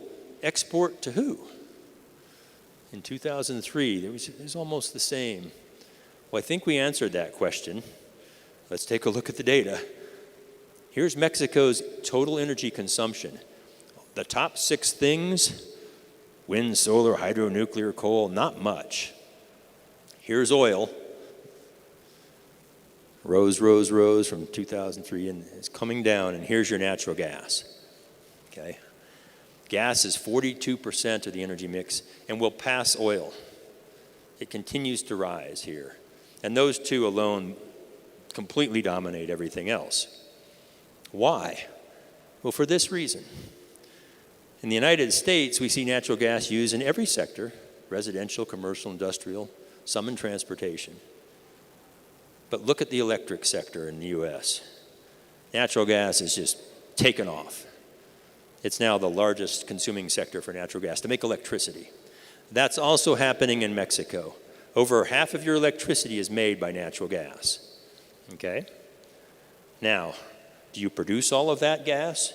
S6: export to who? In 2003, it was almost the same. Well, I think we answered that question. Let's take a look at the data. Here's Mexico's total energy consumption. The top 6 things, wind, solar, hydro, nuclear, coal, not much. Here's oil. Rose from 2003, and it's coming down, and here's your natural gas. Okay? Gas is 42% of the energy mix, and will pass oil. It continues to rise here. And those 2 alone completely dominate everything else. Why? Well, for this reason. In the United States, we see natural gas used in every sector, residential, commercial, industrial, some in transportation. But look at the electric sector in the US. Natural gas is just taken off. It's now the largest consuming sector for natural gas to make electricity. That's also happening in Mexico. Over half of your electricity is made by natural gas. Okay? Now, do you produce all of that gas?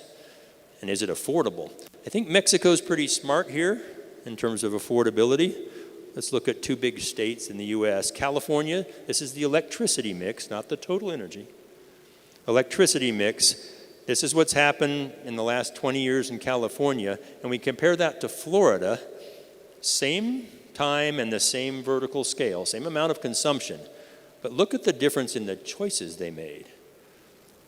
S6: And is it affordable? I think Mexico's pretty smart here in terms of affordability. Let's look at two big states in the US. California, this is the electricity mix, not the total energy. Electricity mix, this is what's happened in the last 20 years in California, and we compare that to Florida, same time and the same vertical scale, same amount of consumption. But look at the difference in the choices they made.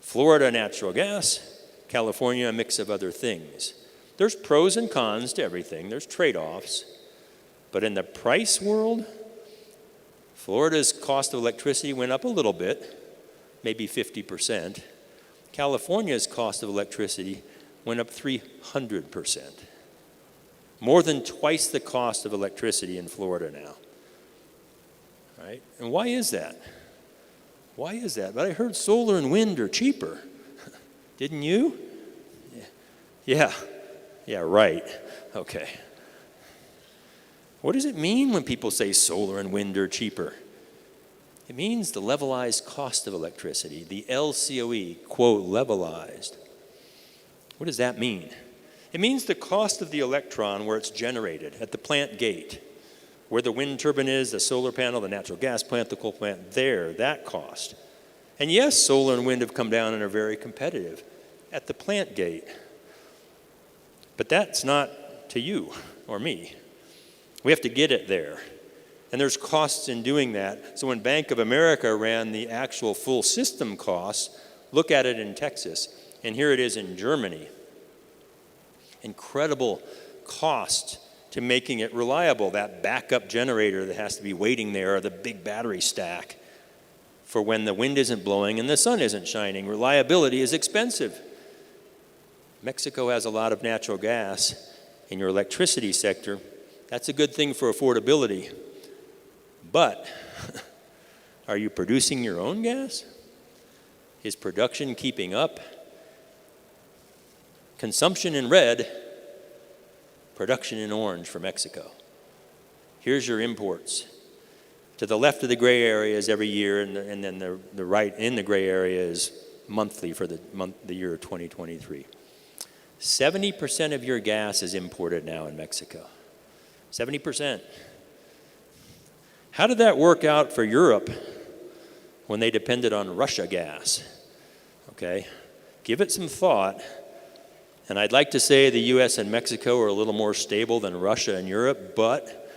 S6: Florida, natural gas. California, a mix of other things. There's pros and cons to everything. There's trade-offs. But in the price world, Florida's cost of electricity went up a little bit, maybe 50%. California's cost of electricity went up 300%. More than twice the cost of electricity in Florida now. Right? And why is that? Why is that? But I heard solar and wind are cheaper. Didn't you? Yeah, right. Okay. What does it mean when people say solar and wind are cheaper? It means the levelized cost of electricity, the LCOE, quote, levelized. What does that mean? It means the cost of the electron where it's generated, at the plant gate, where the wind turbine is, the solar panel, the natural gas plant, the coal plant, there, that cost. And yes, solar and wind have come down and are very competitive at the plant gate. But that's not to you or me. We have to get it there. And there's costs in doing that. So when Bank of America ran the actual full system costs, look at it in Texas. And here it is in Germany. Incredible cost to making it reliable. That backup generator that has to be waiting there, or the big battery stack for when the wind isn't blowing and the sun isn't shining. Reliability is expensive. Mexico has a lot of natural gas in your electricity sector. That's a good thing for affordability. But are you producing your own gas? Is production keeping up? Consumption in red, production in orange for Mexico. Here's your imports. To the left of the gray area is every year, and then the right in the gray area is monthly for the year 2023. 70% of your gas is imported now in Mexico. 70%. How did that work out for Europe when they depended on Russia gas? Okay, give it some thought. And I'd like to say the US and Mexico are a little more stable than Russia and Europe, but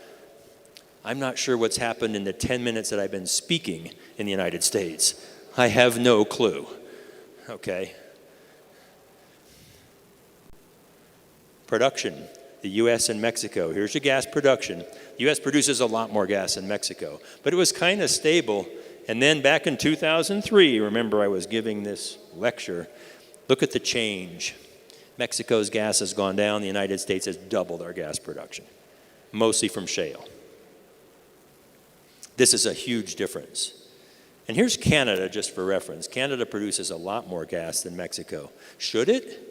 S6: I'm not sure what's happened in the 10 minutes that I've been speaking in the United States. I have no clue. Okay. Production, the US and Mexico. Here's your gas production. The US produces a lot more gas than Mexico, but it was kind of stable. And then back in 2003, remember I was giving this lecture, look at the change. Mexico's gas has gone down. The United States has doubled our gas production, mostly from shale. This is a huge difference. And here's Canada, just for reference. Canada produces a lot more gas than Mexico. Should it?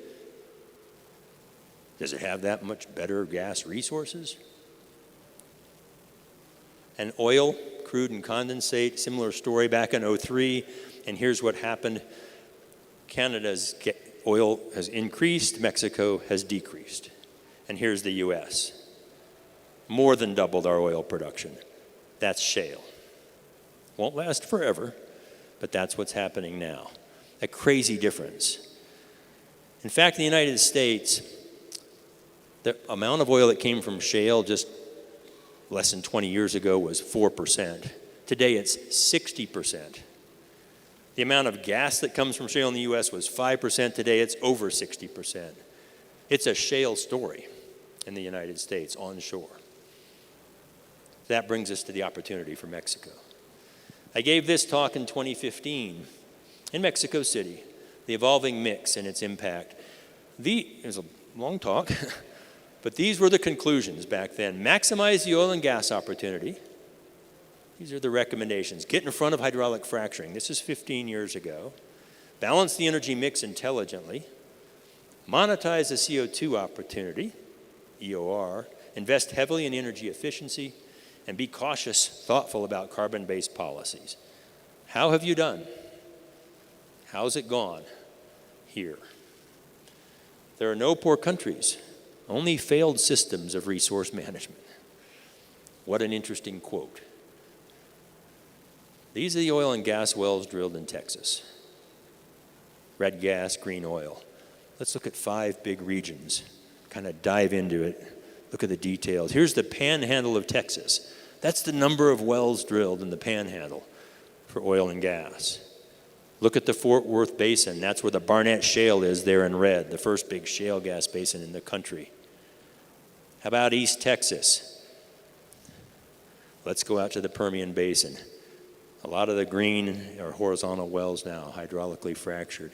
S6: Does it have that much better gas resources? And oil, crude and condensate, similar story back in 2003. And here's what happened. Canada's oil has increased, Mexico has decreased. And here's the US. More than doubled our oil production. That's shale. Won't last forever, but that's what's happening now. A crazy difference. In fact, in the United States, the amount of oil that came from shale just less than 20 years ago was 4%. Today it's 60%. The amount of gas that comes from shale in the US was 5%. Today it's over 60%. It's a shale story in the United States onshore. That brings us to the opportunity for Mexico. I gave this talk in 2015 in Mexico City, the evolving mix and its impact. It was a long talk. But these were the conclusions back then. Maximize the oil and gas opportunity. These are the recommendations. Get in front of hydraulic fracturing. This is 15 years ago. Balance the energy mix intelligently. Monetize the CO2 opportunity, EOR. Invest heavily in energy efficiency. And be cautious, thoughtful about carbon-based policies. How have you done? How's it gone here? There are no poor countries, only failed systems of resource management. What an interesting quote. These are the oil and gas wells drilled in Texas. Red gas, green oil. Let's look at 5 big regions, kind of dive into it, look at the details. Here's the panhandle of Texas. That's the number of wells drilled in the panhandle for oil and gas. Look at the Fort Worth Basin. That's where the Barnett Shale is there in red, the first big shale gas basin in the country. How about East Texas? Let's go out to the Permian Basin. A lot of the green are horizontal wells now, hydraulically fractured.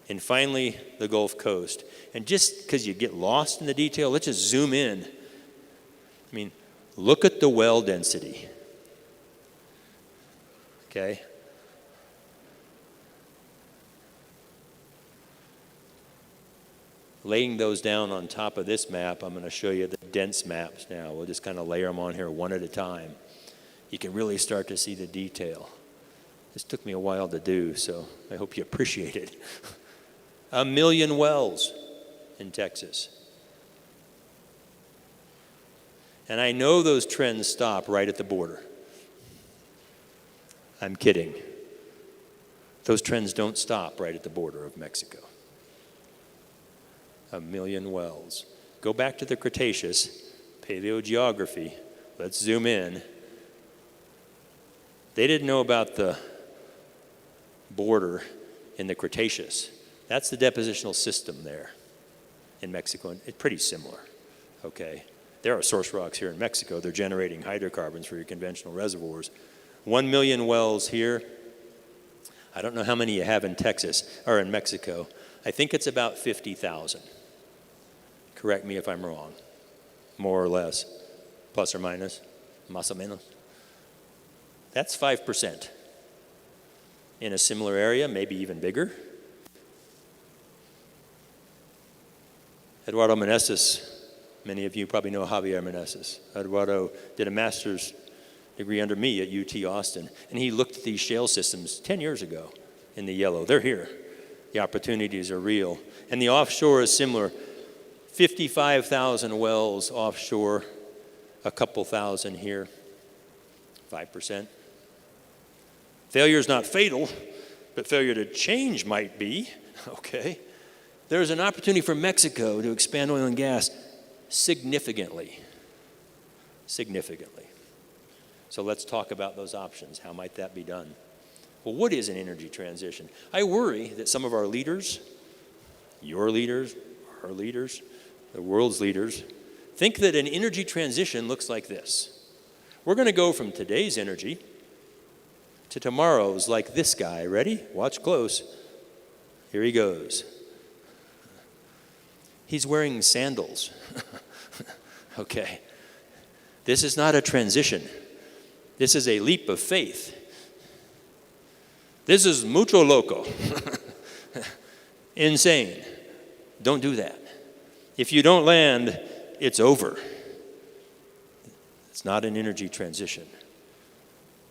S6: And finally, the Gulf Coast. And just because you get lost in the detail, let's just zoom in. I mean, look at the well density. Okay? Laying those down on top of this map, I'm going to show you the dense maps now. We'll just kind of layer them on here one at a time. You can really start to see the detail. This took me a while to do, so I hope you appreciate it. 1 million wells in Texas. And I know those trends stop right at the border. I'm kidding. Those trends don't stop right at the border of Mexico. 1 million wells. Go back to the Cretaceous, paleogeography. Let's zoom in. They didn't know about the border in the Cretaceous. That's the depositional system there in Mexico. And it's pretty similar, okay? There are source rocks here in Mexico. They're generating hydrocarbons for your conventional reservoirs. 1 million wells here. I don't know how many you have in Texas or in Mexico. I think it's about 50,000. Correct me if I'm wrong. More or less. Plus or minus. Más o menos. That's 5%. In a similar area, maybe even bigger. Eduardo Meneses, many of you probably know Javier Meneses. Eduardo did a master's degree under me at UT Austin, and he looked at these shale systems 10 years ago in the yellow. They're here. The opportunities are real. And the offshore is similar. 55,000 wells offshore, a couple thousand here, 5%. Failure is not fatal, but failure to change might be, okay? There's an opportunity for Mexico to expand oil and gas significantly. Significantly. So let's talk about those options. How might that be done? Well, what is an energy transition? I worry that some of our leaders, your leaders, our leaders, the world's leaders, think that an energy transition looks like this. We're going to go from today's energy to tomorrow's, like this guy. Ready? Watch close. Here he goes. He's wearing sandals. Okay. This is not a transition. This is a leap of faith. This is mucho loco. Insane. Don't do that. If you don't land, it's over. It's not an energy transition.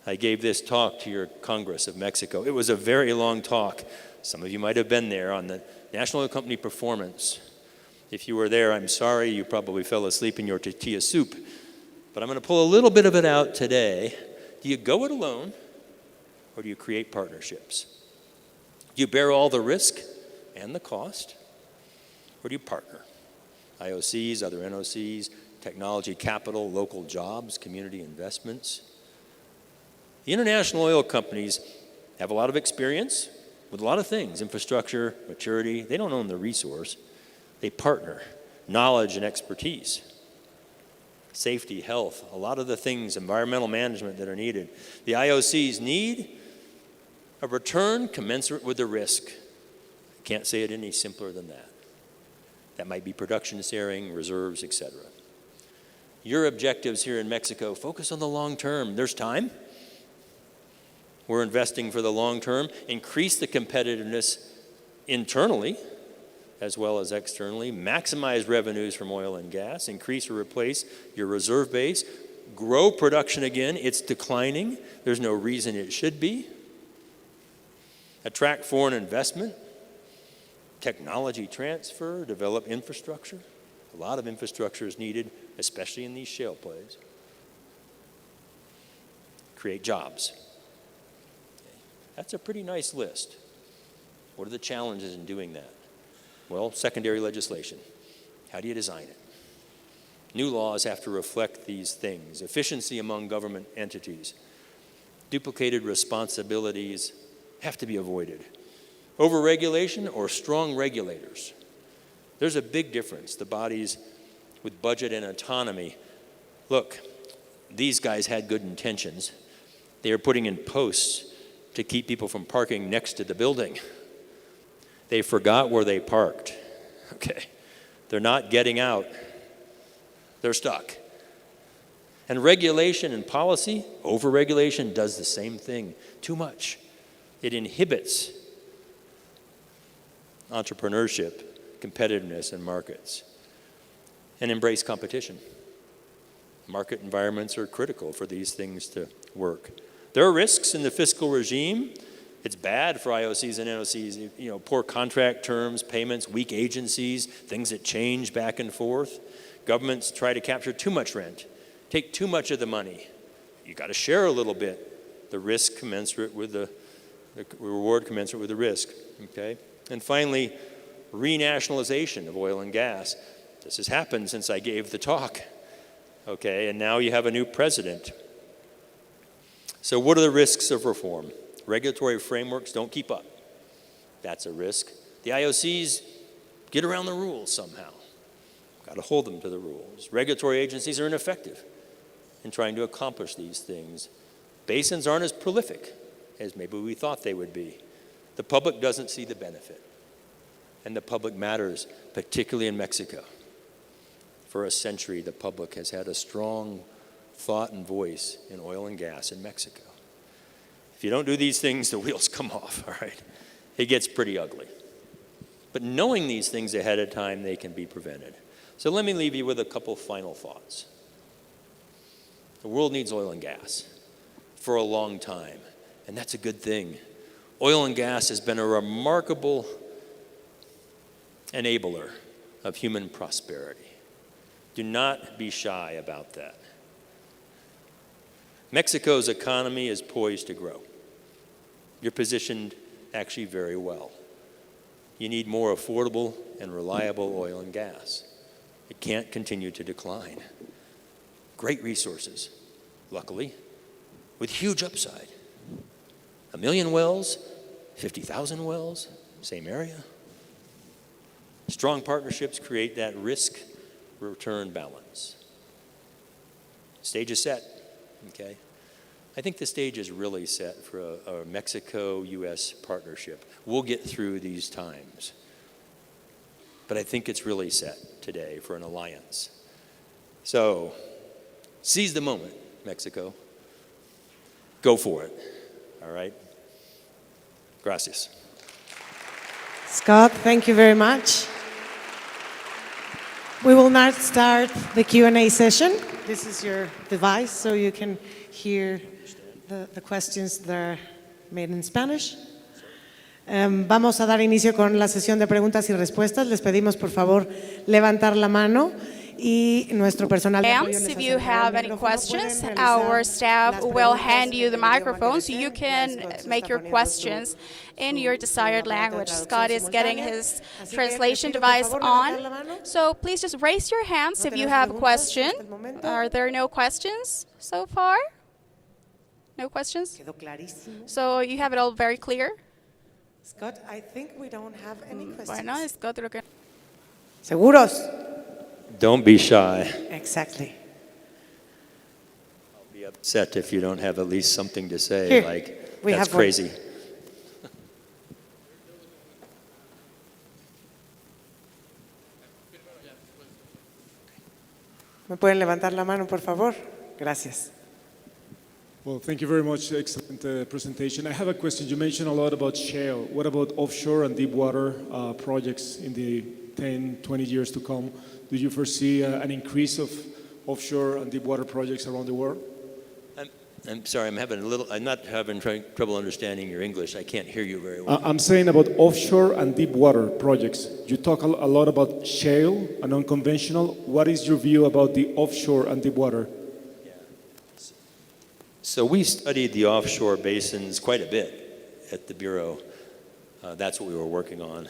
S6: I gave this talk to your Congress of Mexico. It was a very long talk. Some of you might have been there on the National Oil Company performance. If you were there, I'm sorry, you probably fell asleep in your tortilla soup. But I'm going to pull a little bit of it out today. Do you go it alone, or do you create partnerships? Do you bear all the risk and the cost, or do you partner? IOCs, other NOCs, technology, capital, local jobs, community investments. The international oil companies have a lot of experience with a lot of things, infrastructure, maturity. They don't own the resource. They partner, knowledge and expertise, safety, health, a lot of the things, environmental management that are needed. The IOCs need a return commensurate with the risk. I can't say it any simpler than that. That might be production sharing, reserves, etc. Your objectives here in Mexico, focus on the long term. There's time. We're investing for the long term. Increase the competitiveness internally as well as externally. Maximize revenues from oil and gas. Increase or replace your reserve base. Grow production again. It's declining. There's no reason it should be. Attract foreign investment. Technology transfer. Develop infrastructure. A lot of infrastructure is needed, especially in these shale plays. Create jobs. That's a pretty nice list. What are the challenges in doing that? Well, secondary legislation. How do you design it? New laws have to reflect these things. Efficiency among government entities. Duplicated responsibilities have to be avoided. Overregulation or strong regulators. There's a big difference. The bodies with budget and autonomy. Look, these guys had good intentions. They are putting in posts to keep people from parking next to the building. They forgot where they parked. Okay. They're not getting out. They're stuck. And regulation and policy, overregulation does the same thing. Too much. It inhibits entrepreneurship, competitiveness, and markets. And embrace competition. Market environments are critical for these things to work. There are risks in the fiscal regime. It's bad for IOCs and NOCs, poor contract terms, payments, weak agencies, things that change back and forth. Governments try to capture too much rent, take too much of the money. You got to share a little bit. The risk commensurate with the reward commensurate with the risk, okay? And finally, renationalization of oil and gas. This has happened since I gave the talk, okay? And now you have a new president. So what are the risks of reform? Regulatory frameworks don't keep up. That's a risk. The IOCs get around the rules somehow. Got to hold them to the rules. Regulatory agencies are ineffective in trying to accomplish these things. Basins aren't as prolific as maybe we thought they would be. The public doesn't see the benefit. And the public matters, particularly in Mexico. For a century, the public has had a strong thought and voice in oil and gas in Mexico. If you don't do these things, the wheels come off, all right? It gets pretty ugly. But knowing these things ahead of time, they can be prevented. So let me leave you with a couple final thoughts. The world needs oil and gas for a long time, and that's a good thing. Oil and gas has been a remarkable enabler of human prosperity. Do not be shy about that. Mexico's economy is poised to grow. You're positioned actually very well. You need more affordable and reliable oil and gas. It can't continue to decline. Great resources, luckily, with huge upside. 1 million wells, 50,000 wells, same area. Strong partnerships create that risk-return balance. Stage is set. Okay, I think the stage is really set for a Mexico-U.S. partnership. We'll get through these times. But I think it's really set today for an alliance. So, seize the moment, Mexico. Go for it, all right? Gracias.
S1: Scott, thank you very much. We will now start the Q&A session. This is your device, so you can hear the questions that are made in Spanish. Vamos a dar inicio con la sesión de preguntas y respuestas. Les pedimos, por favor, levantar la mano y nuestro personal de apoyo les
S2: If you have any questions,
S1: pueden
S2: our
S1: realizar
S2: staff
S1: las
S2: will
S1: preguntas
S2: hand you the
S1: en el idioma que
S2: microphone so you
S1: deseen.
S2: can
S1: Scott se
S2: make
S1: está
S2: your
S1: poniendo
S2: questions in your desired
S1: su aparato de
S2: language.
S1: traducción
S2: Scott is getting
S1: simultánea.
S2: his
S1: Así que
S2: translation
S1: les pido, por
S2: device
S1: favor, levantar
S2: on.
S1: la mano.
S2: So please just raise your hands
S1: No
S2: if you
S1: tenemos
S2: have a
S1: preguntas
S2: question.
S1: hasta el momento.
S2: Are there no questions so far? No questions?
S1: Quedó clarísimo.
S2: So you have it all very clear?
S1: Scott, I think we don't have any questions.
S2: Bueno, Scott, creo que...
S1: ¿Seguros?
S6: Don't be shy.
S1: Exactly.
S6: I'll be upset if you don't have at least something to say,
S1: Here,
S6: like,
S1: we
S6: that's
S1: have one.
S6: crazy.
S1: ¿Me pueden levantar la mano, por favor? Gracias.
S7: Well, thank you very much. Excellent presentation. I have a question. You mentioned a lot about shale. What about offshore and deep water projects in the 10, 20 years to come? Do you foresee an increase of offshore and deep water projects around the world?
S6: I'm sorry, I'm not having trouble understanding your English. I can't hear you very well.
S7: I'm saying about offshore and deep water projects. You talk a lot about shale and unconventional. What is your view about the offshore and deep water?
S6: So we studied the offshore basins quite a bit at the Bureau. That's what we were working on.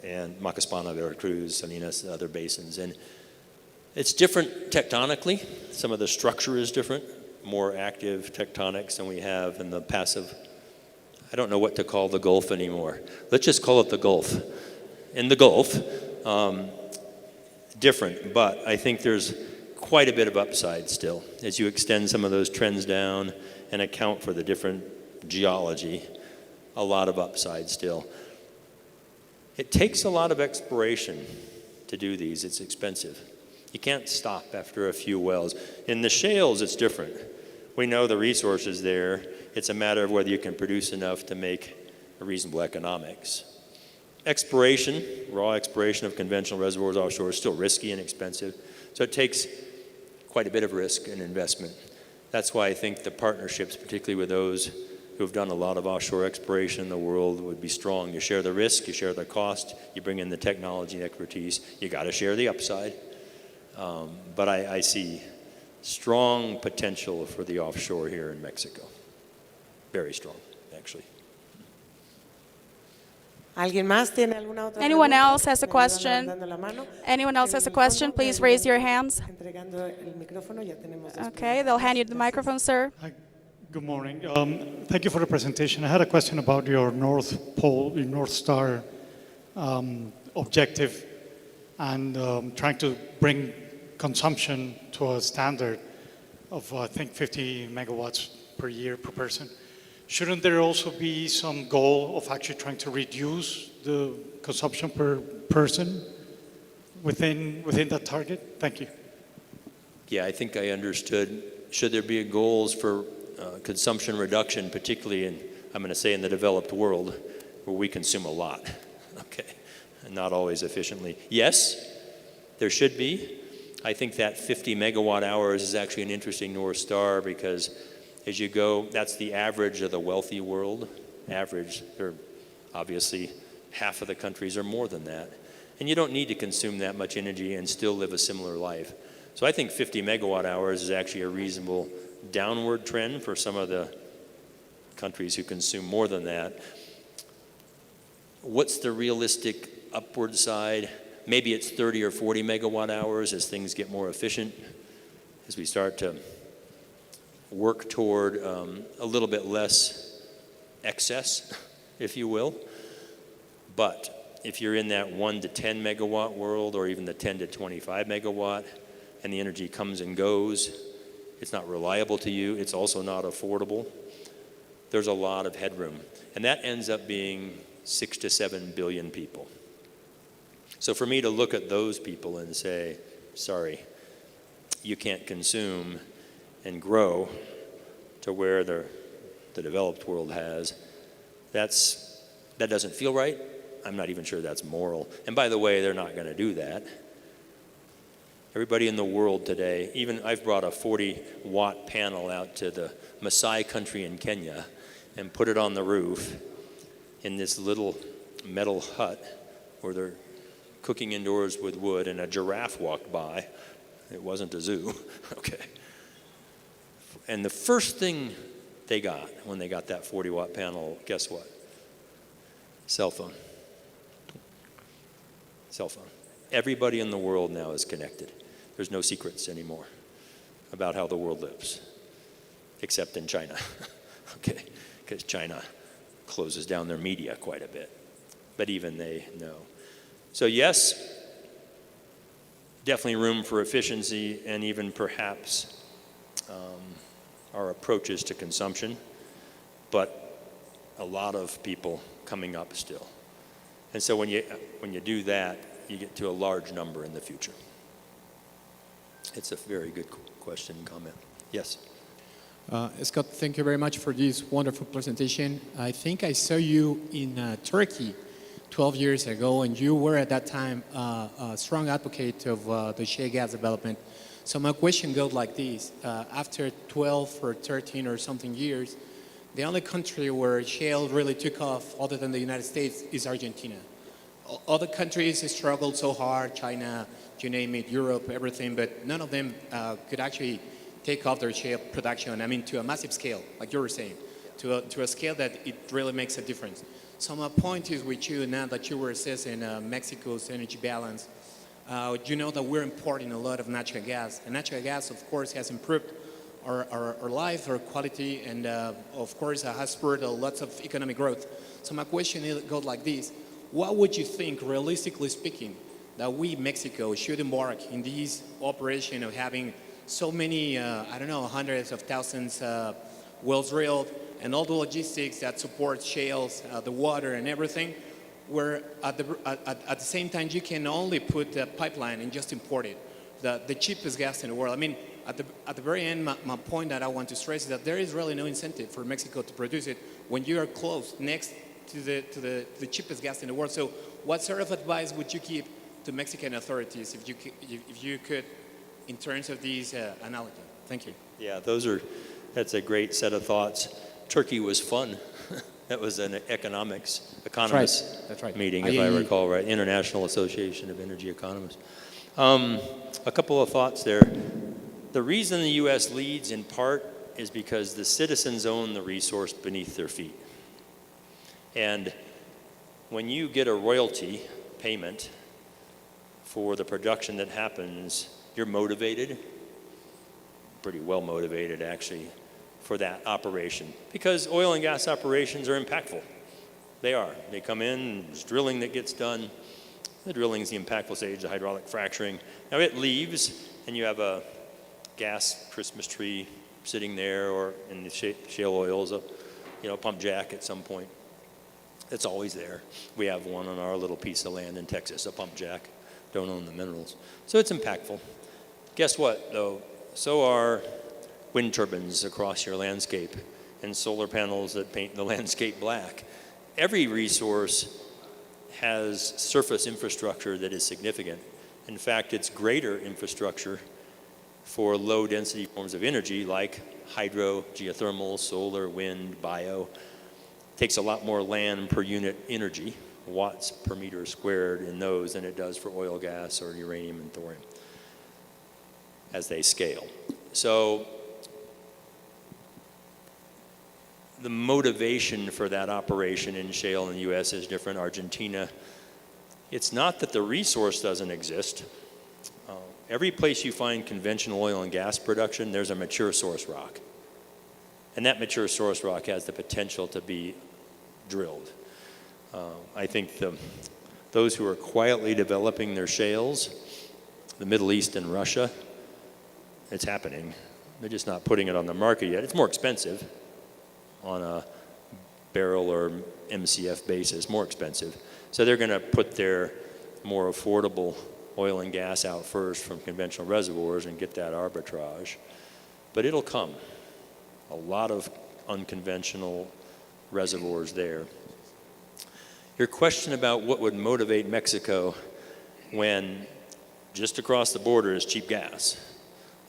S6: And Macaspana, Veracruz, Salinas, other basins. And it's different tectonically. Some of the structure is different, more active tectonics than we have in the passive. I don't know what to call the Gulf anymore. Let's just call it the Gulf. In the Gulf, different, but I think there's quite a bit of upside still as you extend some of those trends down and account for the different geology. A lot of upside still. It takes a lot of exploration to do these. It's expensive. You can't stop after a few wells. In the shales, it's different. We know the resource is there. It's a matter of whether you can produce enough to make a reasonable economics. Exploration, raw exploration of conventional reservoirs offshore is still risky and expensive. So it takes quite a bit of risk and investment. That's why I think the partnerships, particularly with those who have done a lot of offshore exploration in the world, would be strong. You share the risk, you share the cost, you bring in the technology and expertise. You got to share the upside. But I see strong potential for the offshore here in Mexico. Very strong, actually.
S1: ¿Alguien más tiene alguna otra
S2: Anyone
S1: pregunta?
S2: else has a
S1: Me ayudan
S2: question?
S1: levantando la mano.
S2: Anyone else has a
S1: En el
S2: question?
S1: fondo,
S2: Please
S1: me
S2: raise your
S1: ayudan
S2: hands.
S1: entregando el micrófono, ya tenemos dos
S2: Okay, they'll hand you the
S1: preguntas.
S2: microphone, sir.
S8: Hi, good morning. Thank you for the presentation. I had a question about your North Pole, your North Star objective, and trying to bring consumption to a standard of, I think, 50 megawatts per year per person. Shouldn't there also be some goal of actually trying to reduce the consumption per person within that target? Thank you.
S6: Yeah, I think I understood. Should there be goals for consumption reduction, particularly in, I'm going to say in the developed world, where we consume a lot, okay, and not always efficiently? Yes, there should be. I think that 50 megawatt hours is actually an interesting North Star because as you go, that's the average of the wealthy world. Average, there obviously half of the countries are more than that. And you don't need to consume that much energy and still live a similar life. So I think 50 megawatt hours is actually a reasonable downward trend for some of the countries who consume more than that. What's the realistic upward side? Maybe it's 30 or 40 megawatt hours as things get more efficient, as we start to work toward a little bit less excess, if you will. But if you're in that 1 to 10 megawatt world, or even the 10 to 25 megawatt, and the energy comes and goes, it's not reliable to you, it's also not affordable, there's a lot of headroom. And that ends up being 6 to 7 billion people. So for me to look at those people and say, sorry, you can't consume and grow to where the developed world has, that doesn't feel right. I'm not even sure that's moral. And by the way, they're not going to do that. Everybody in the world today, even I've brought a 40-watt panel out to the Maasai country in Kenya and put it on the roof in this little metal hut where they're cooking indoors with wood, and a giraffe walked by. It wasn't a zoo, okay. And the first thing they got when they got that 40-watt panel, guess what? Cell phone. Cell phone. Everybody in the world now is connected. There's no secrets anymore about how the world lives, except in China, okay, because China closes down their media quite a bit, but even they know. So yes, definitely room for efficiency and even perhaps our approaches to consumption, but a lot of people coming up still. And so when you do that, you get to a large number in the future. It's a very good question and comment. Yes.
S9: Scott, thank you very much for this wonderful presentation. I think I saw you in Turkey 12 years ago, and you were at that time a strong advocate of the shale gas development. So my question goes like this. After 12 or 13 or something years, the only country where shale really took off other than the United States is Argentina. Other countries struggled so hard, China, you name it, Europe, everything, but none of them could actually take off their shale production, I mean, to a massive scale, like you were saying, to a scale that it really makes a difference. So my point is with you, now that you were assessing Mexico's energy balance, you know that we're importing a lot of natural gas, and natural gas, of course, has improved our life, our quality, and of course, has spurred lots of economic growth. So my question goes like this. What would you think, realistically speaking, that we, Mexico, should embark in this operation of having so many, I don't know, hundreds of thousands wells drilled, and all the logistics that support shales, the water and everything, where at the same time you can only put a pipeline and just import it, the cheapest gas in the world. I mean, at the very end, my point that I want to stress is that there is really no incentive for Mexico to produce it when you are close, next to the cheapest gas in the world. So what sort of advice would you give to Mexican authorities if you could, in terms of these analogy? Thank you.
S6: Yeah, that's a great set of thoughts. Turkey was fun. That was an economists
S9: That's right.
S6: meeting, if I recall right, International Association of Energy Economists. A couple of thoughts there. The reason the U.S. leads in part is because the citizens own the resource beneath their feet. And when you get a royalty payment for the production that happens, you're motivated, pretty well motivated actually, for that operation. Because oil and gas operations are impactful. They are. They come in, there's drilling that gets done. The drilling is the impactful stage, the hydraulic fracturing. Now it leaves, and you have a gas Christmas tree sitting there, or in the shale oils, a pump jack at some point. It's always there. We have one on our little piece of land in Texas, a pump jack. Don't own the minerals. So it's impactful. Guess what, though? So are wind turbines across your landscape and solar panels that paint the landscape black. Every resource has surface infrastructure that is significant. In fact, it's greater infrastructure for low-density forms of energy like hydro, geothermal, solar, wind, bio. Takes a lot more land per unit energy, watts per meter squared in those than it does for oil, gas, or uranium and thorium as they scale. So the motivation for that operation in shale in the U.S. is different. Argentina, it's not that the resource doesn't exist. Every place you find conventional oil and gas production, there's a mature source rock. And that mature source rock has the potential to be drilled. I think those who are quietly developing their shales, the Middle East and Russia, it's happening. They're just not putting it on the market yet. It's more expensive on a barrel or MCF basis, more expensive. So they're going to put their more affordable oil and gas out first from conventional reservoirs and get that arbitrage. But it'll come. A lot of unconventional reservoirs there. Your question about what would motivate Mexico when just across the border is cheap gas.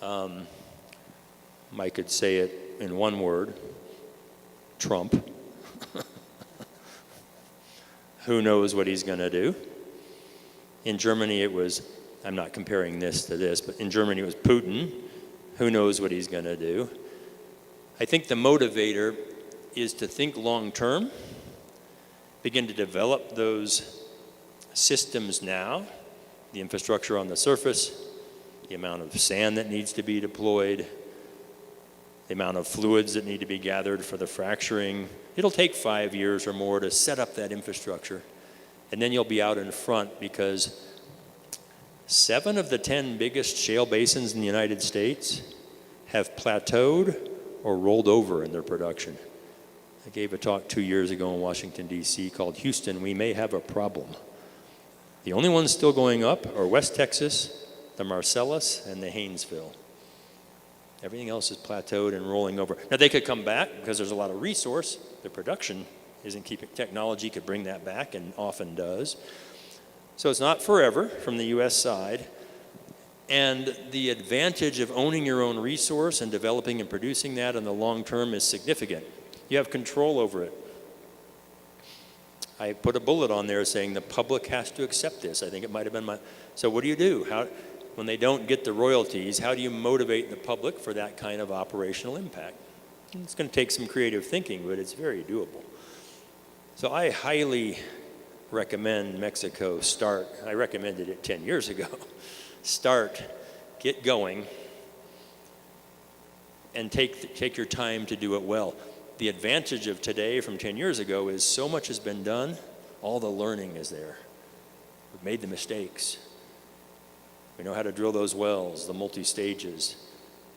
S6: I could say it in one word, Trump. Who knows what he's going to do? In Germany it was, I'm not comparing this to this, but in Germany it was Putin. Who knows what he's going to do? I think the motivator is to think long term, begin to develop those systems now, the infrastructure on the surface, the amount of sand that needs to be deployed, the amount of fluids that need to be gathered for the fracturing. It'll take 5 years or more to set up that infrastructure. And then you'll be out in front because 7 of the 10 biggest shale basins in the United States have plateaued or rolled over in their production. I gave a talk 2 years ago in Washington, D.C. called Houston, We May Have a Problem. The only ones still going up are West Texas, the Marcellus, and the Haynesville. Everything else is plateaued and rolling over. Now, they could come back because there's a lot of resource. The production isn't keeping, technology could bring that back and often does. So it's not forever from the U.S. side. And the advantage of owning your own resource and developing and producing that in the long term is significant. You have control over it. I put a bullet on there saying the public has to accept this. I think it might have been my, so what do? When they don't get the royalties, how do you motivate the public for that kind of operational impact? It's going to take some creative thinking, but it's very doable. So I highly recommend Mexico start. I recommended it 10 years ago. Start, get going, and take your time to do it well. The advantage of today from 10 years ago is so much has been done, all the learning is there. We've made the mistakes. We know how to drill those wells, the multi-stages,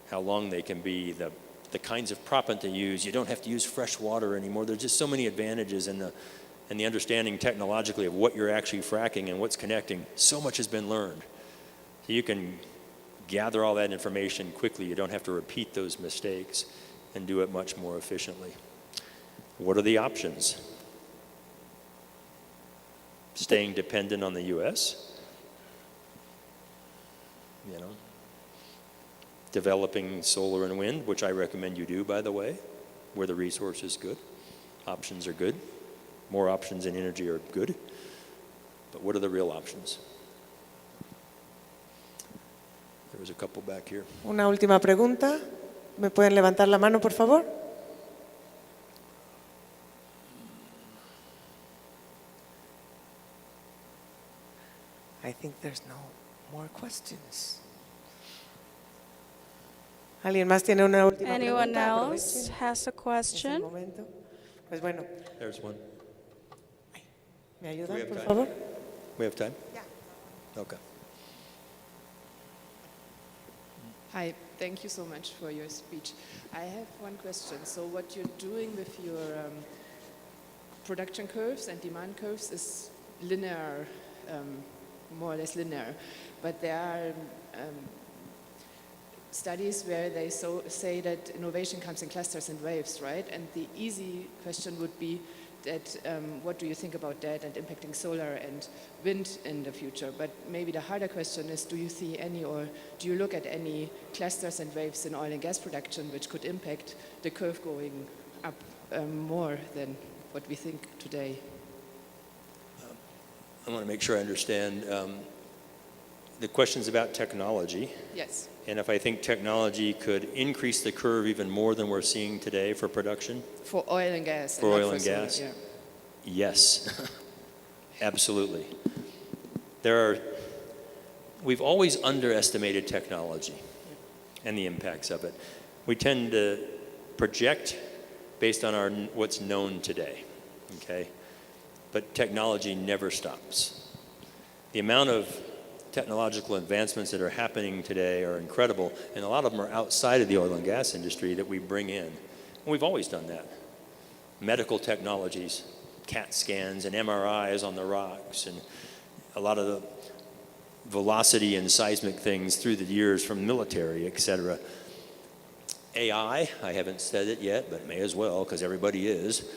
S6: how long they can be, the kinds of proppant to use. You don't have to use fresh water anymore. There's just so many advantages in the understanding technologically of what you're actually fracking and what's connecting. So much has been learned. So you can gather all that information quickly. You don't have to repeat those mistakes and do it much more efficiently. What are the options? Staying dependent on the U.S., developing solar and wind, which I recommend you do, by the way, where the resource is good. Options are good. More options in energy are good. But what are the real options? There was a couple back here.
S1: Una última pregunta. ¿Me pueden levantar la mano, por favor? I think there's no more questions. ¿Alguien más tiene una última
S2: Anyone
S1: pregunta?
S2: else
S1: Aprovechen.
S2: has a
S1: Es el
S2: question?
S1: momento. Pues bueno,
S6: There's one.
S1: ¿me
S6: Do we
S1: ayudan,
S6: have
S1: por
S6: time?
S1: favor?
S6: We have time? Okay.
S10: Hi, thank you so much for your speech. I have one question. So what you're doing with your production curves and demand curves is linear, more or less linear. But there are studies where they say that innovation comes in clusters and waves, right? And the easy question would be that what do you think about that and impacting solar and wind in the future? But maybe the harder question is, do you see any, or do you look at any clusters and waves in oil and gas production which could impact the curve going up more than what we think today?
S6: I want to make sure I understand. The question's about technology.
S10: Yes.
S6: And if I think technology could increase the curve even more than we're seeing today for production?
S10: For oil and gas.
S6: For oil and
S10: solar,
S6: gas?
S10: yeah.
S6: Yes, absolutely. We've always underestimated technology and the impacts of it. We tend to project based on what's known today, okay? But technology never stops. The amount of technological advancements that are happening today are incredible, and a lot of them are outside of the oil and gas industry that we bring in. And we've always done that. Medical technologies, CAT scans and MRIs on the rocks, and a lot of the velocity and seismic things through the years from military, et cetera. AI, I haven't said it yet, but may as well, because everybody is.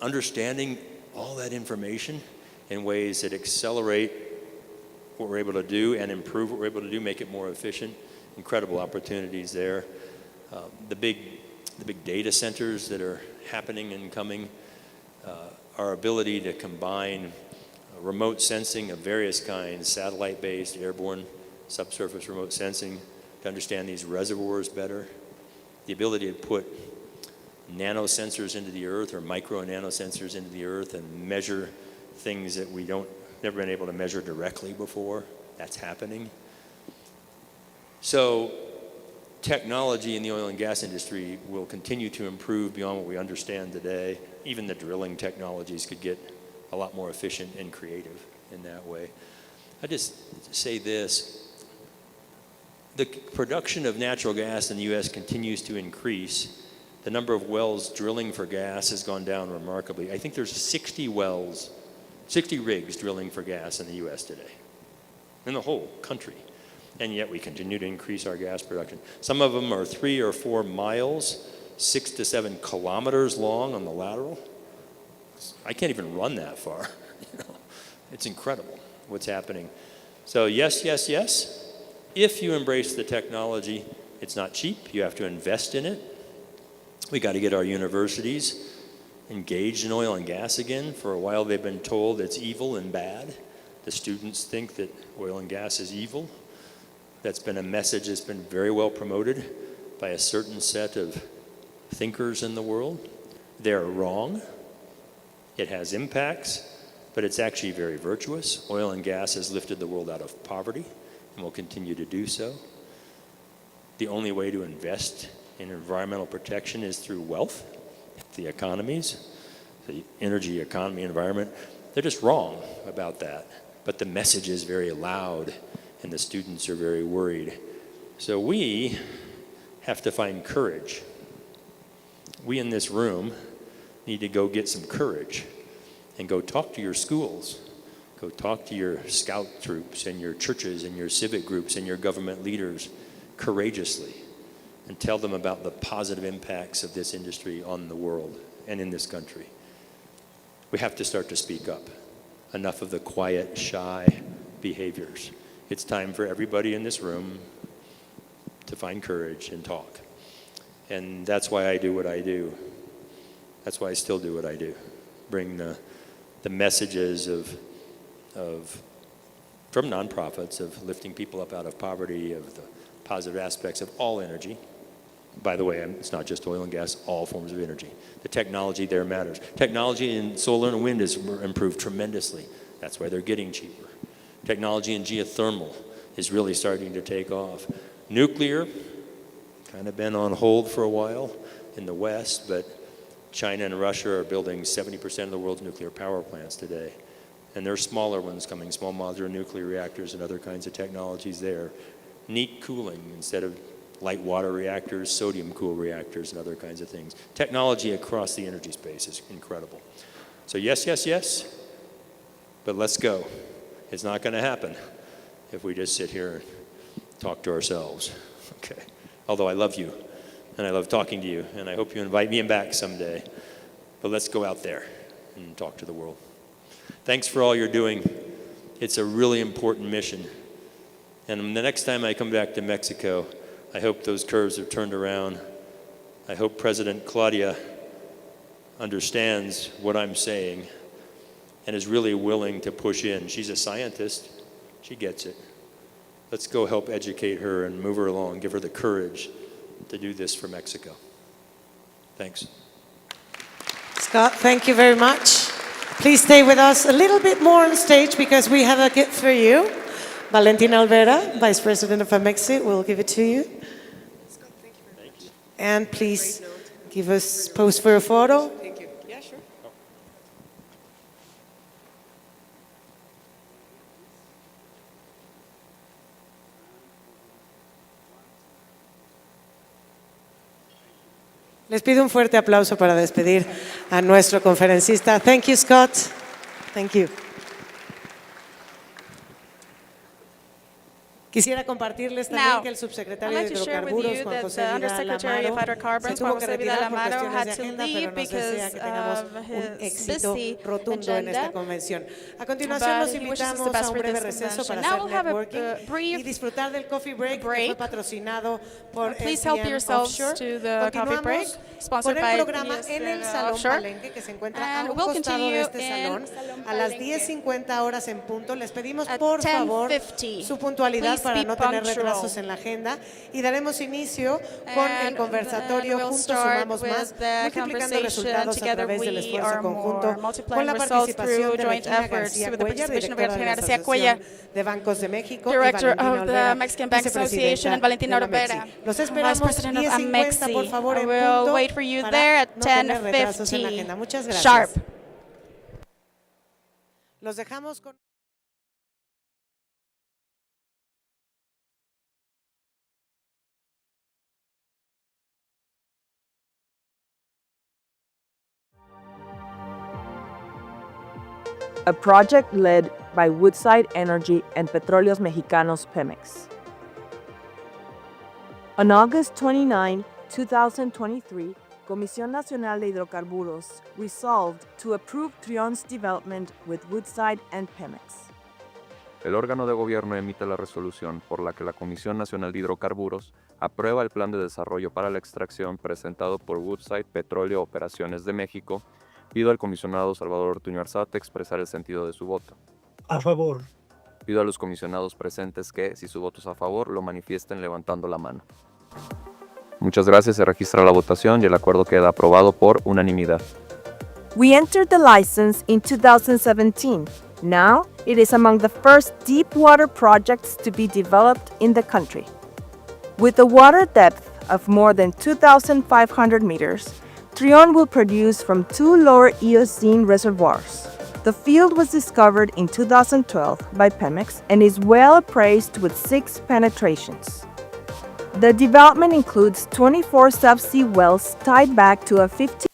S6: Understanding all that information in ways that accelerate what we're able to do and improve what we're able to do, make it more efficient. Incredible opportunities there. The big data centers that are happening and coming, our ability to combine remote sensing of various kinds, satellite-based, airborne, subsurface remote sensing, to understand these reservoirs better. The ability to put nanosensors into the earth or micro nanosensors into the earth and measure things that we never been able to measure directly before. That's happening. So technology in the oil and gas industry will continue to improve beyond what we understand today. Even the drilling technologies could get a lot more efficient and creative in that way. I just say this. The production of natural gas in the U.S. continues to increase. The number of wells drilling for gas has gone down remarkably. I think there's 60 rigs drilling for gas in the U.S. today, in the whole country. and yet we continue to increase our gas production. Some of them are 3 or 4 miles, 6 to 7 kilometers long on the lateral. I can't even run that far. It's incredible what's happening. So yes, yes, yes. If you embrace the technology, it's not cheap. You have to invest in it. We got to get our universities engaged in oil and gas again. For a while they've been told it's evil and bad. The students think that oil and gas is evil. That's been a message that's been very well promoted by a certain set of thinkers in the world. They're wrong. It has impacts, but it's actually very virtuous. Oil and gas has lifted the world out of poverty and will continue to do so. The only way to invest in environmental protection is through wealth. The economies, the energy economy, environment, they're just wrong about that. But the message is very loud and the students are very worried. So we have to find courage. We in this room need to go get some courage and go talk to your schools. Go talk to your scout troops and your churches and your civic groups and your government leaders courageously and tell them about the positive impacts of this industry on the world and in this country. We have to start to speak up. Enough of the quiet, shy behaviors. It's time for everybody in this room to find courage and talk. And that's why I do what I do. That's why I still do what I do. Bring the messages from nonprofits of lifting people up out of poverty, of the positive aspects of all energy. By the way, it's not just oil and gas, all forms of energy. The technology there matters. Technology in solar and wind has improved tremendously. That's why they're getting cheaper. Technology in geothermal is really starting to take off. Nuclear, kind of been on hold for a while in the West, but China and Russia are building 70% of the world's nuclear power plants today. And there are smaller ones coming, small modular nuclear reactors and other kinds of technologies there. Neat cooling instead of light water reactors, sodium cool reactors, and other kinds of things. Technology across the energy space is incredible. So yes, yes, yes, but let's go. It's not going to happen if we just sit here and talk to ourselves. Okay. Although I love you, and I love talking to you, and I hope you invite me back someday. But let's go out there and talk to the world. Thanks for all you're doing. It's a really important mission. And the next time I come back to Mexico, I hope those curves have turned around. I hope President Claudia understands what I'm saying and is really willing to push in. She's a scientist. She gets it. Let's go help educate her and move her along, give her the courage to do this for Mexico. Thanks.
S1: Scott, thank you very much. Please stay with us a little bit more on stage because we have a gift for you. Valentina Alvera, Vice President of Amexhi, will give it to you.
S10: Scott, thank you very much.
S1: And please give us pose for a photo.
S10: Thank you. Yeah, sure.
S1: Les pido un fuerte aplauso para despedir a nuestro conferencista. Thank you, Scott. Thank you. Quisiera compartirles también que el subsecretario de Hidrocarburos, Juan José Vidal Amaro, se tuvo que retirar por cuestiones de agenda, pero nos desea que tengamos un éxito rotundo en esta convención. A continuación, los invitamos a un breve receso para hacer networking y disfrutar del coffee break que fue patrocinado por Emisión Offshore. Continuamos con el programa en el Salón Palenque, que se encuentra a un costado de este salón, a las 10:50 horas en punto. Les pedimos, por favor, su puntualidad para no tener retrasos en la agenda y daremos inicio con el conversatorio Juntos Sumamos Más, multiplicando resultados a través del esfuerzo conjunto, con la participación de Regina García Cuellar, directora de la Asociación de Bancos de México,
S2: Director
S1: y
S2: of the Mexican Bank Association, and Valentina Olvera,
S1: Los esperamos
S2: Vice President of
S1: 10:50, por favor, en
S2: I will
S1: punto,
S2: wait for you
S1: para
S2: there at
S1: no tener retrasos en la
S2: 10:50
S1: agenda. Muchas gracias.
S2: sharp.
S1: Los dejamos con...
S11: A project led by Woodside Energy and Petróleos Mexicanos Pemex. On August 29, 2023, Comisión Nacional de Hidrocarburos resolved to approve Trion's development with Woodside and Pemex.
S12: El órgano de gobierno emite la resolución por la que la Comisión Nacional de Hidrocarburos aprueba el plan de desarrollo para la extracción presentado por Woodside Petróleo Operaciones de México. Pido al comisionado Salvador Ortuño Arzate expresar el sentido de su voto.
S13: A favor.
S12: Pido a los comisionados presentes que, si su voto es a favor, lo manifiesten levantando la mano. Muchas gracias, se registra la votación y el acuerdo queda aprobado por unanimidad.
S11: We entered the license in 2017. Now, it is among the first deep water projects to be developed in the country. With a water depth of more than 2,500 meters, Trion will produce from 2 lower Eocene reservoirs. The field was discovered in 2012 by Pemex and is well appraised with 6 penetrations. The development includes 24 subsea wells tied back to a 15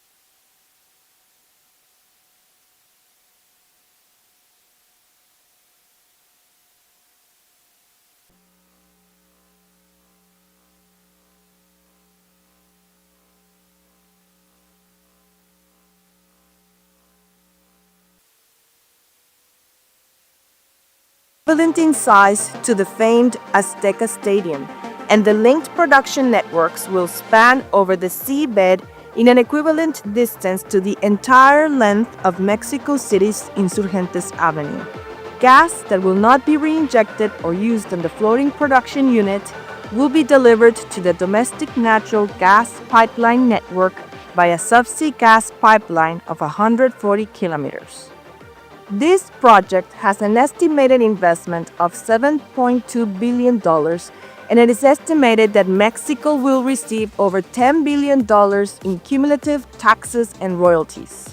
S11: equivalent in size to the famed Azteca Stadium, and the linked production networks will span over the seabed in an equivalent distance to the entire length of Mexico City's Insurgentes Avenue. Gas that will not be reinjected or used in the floating production unit will be delivered to the domestic natural gas pipeline network by a subsea gas pipeline of 140 kilometers. This project has an estimated investment of $7.2 billion, and it is estimated that Mexico will receive over $10 billion in cumulative taxes and royalties.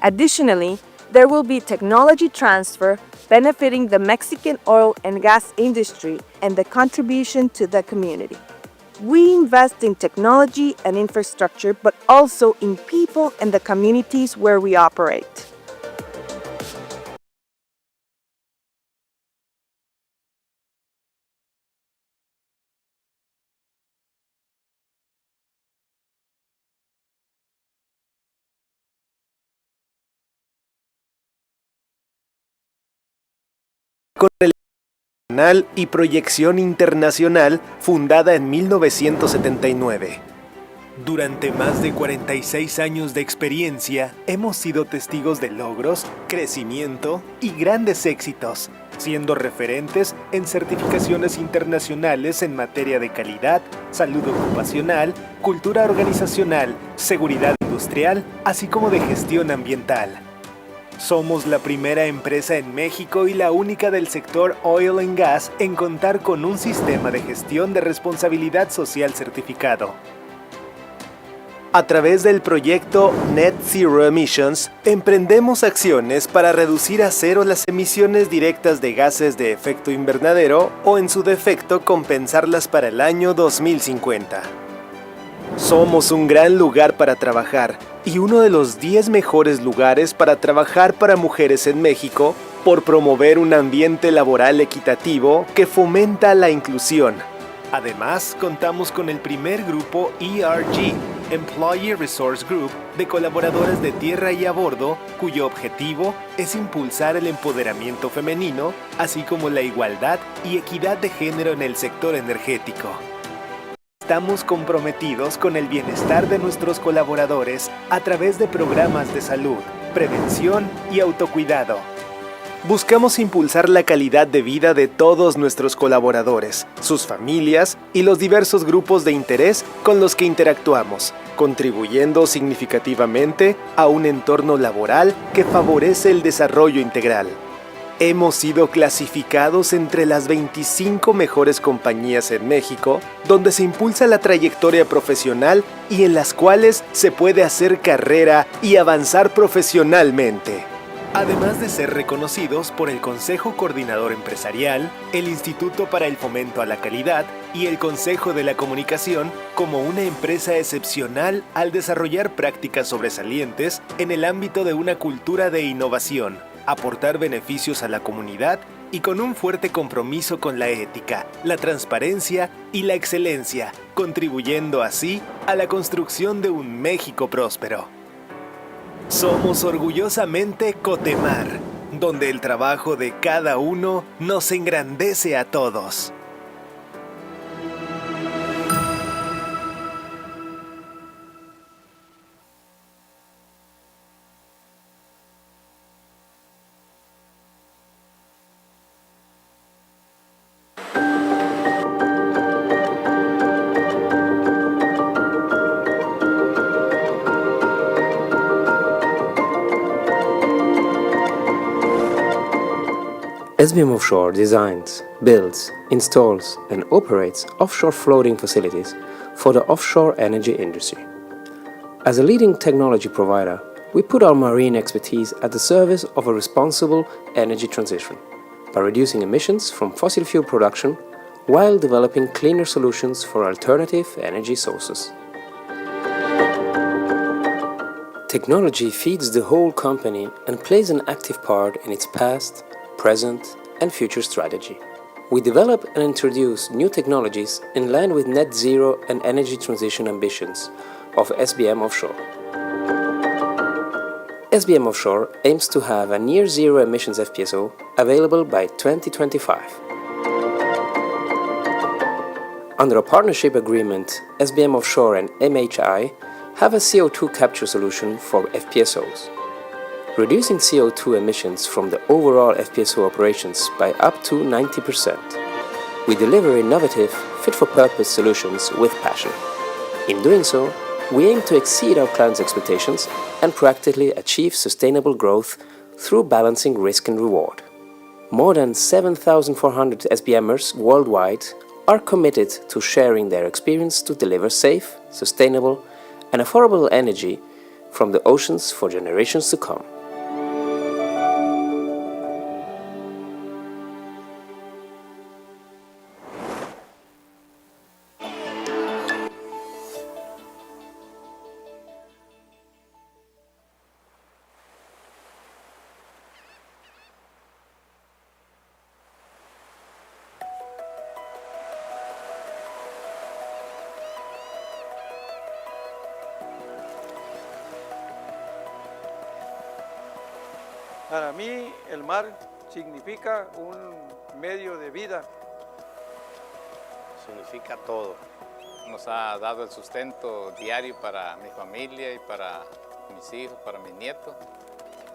S11: Additionally, there will be technology transfer benefiting the Mexican oil and gas industry and the contribution to the community. We invest in technology and infrastructure, but also in people and the communities where we operate.
S14: Con relación nacional y proyección internacional fundada en 1979. Durante más de 46 años de experiencia, hemos sido testigos de logros, crecimiento y grandes éxitos, siendo referentes en certificaciones internacionales en materia de calidad, salud ocupacional, cultura organizacional, seguridad industrial, así como de gestión ambiental. Somos la primera empresa en México y la única del sector oil and gas en contar con un sistema de gestión de responsabilidad social certificado. A través del proyecto Net Zero Emissions, emprendemos acciones para reducir a cero las emisiones directas de gases de efecto invernadero o, en su defecto, compensarlas para el año 2050. Somos un gran lugar para trabajar y uno de los 10 mejores lugares para trabajar para mujeres en México por promover un ambiente laboral equitativo que fomenta la inclusión. Además, contamos con el primer grupo ERG, Employee Resource Group, de colaboradores de tierra y a bordo, cuyo objetivo es impulsar el empoderamiento femenino, así como la igualdad y equidad de género en el sector energético. Estamos comprometidos con el bienestar de nuestros colaboradores a través de programas de salud, prevención y autocuidado. Buscamos impulsar la calidad de vida de todos nuestros colaboradores, sus familias y los diversos grupos de interés con los que interactuamos, contribuyendo significativamente a un entorno laboral que favorece el desarrollo integral. Hemos sido clasificados entre las 25 mejores compañías en México, donde se impulsa la trayectoria profesional y en las cuales se puede hacer carrera y avanzar profesionalmente. Además de ser reconocidos por el Consejo Coordinador Empresarial, el Instituto para el Fomento a la Calidad y el Consejo de la Comunicación como una empresa excepcional al desarrollar prácticas sobresalientes en el ámbito de una cultura de innovación, aportar beneficios a la comunidad y con un fuerte compromiso con la ética, la transparencia y la excelencia, contribuyendo así a la construcción de un México próspero. Somos orgullosamente Cotemar, donde el trabajo de cada uno nos engrandece a todos.
S13: SBM Offshore designs, builds, installs, and operates offshore floating facilities for the offshore energy industry. As a leading technology provider, we put our marine expertise at the service of a responsible energy transition by reducing emissions from fossil fuel production while developing cleaner solutions for alternative energy sources. Technology feeds the whole company and plays an active part in its past, present, and future strategy. We develop and introduce new technologies in line with net zero and energy transition ambitions of SBM Offshore. SBM Offshore aims to have a near zero emissions FPSO available by 2025. Under a partnership agreement, SBM Offshore and Amexhi have a CO2 capture solution for FPSOs. Reducing CO2 emissions from the overall FPSO operations by up to 90%. We deliver innovative, fit-for-purpose solutions with passion. In doing so, we aim to exceed our clients' expectations and proactively achieve sustainable growth through balancing risk and reward. More than 7,400 SBMers worldwide are committed to sharing their experience to deliver safe, sustainable, and affordable energy from the oceans for generations to come.
S15: Para mí, el mar significa un medio de vida.
S16: Significa todo. Nos ha dado el sustento diario para mi familia y para mis hijos, para mis nietos.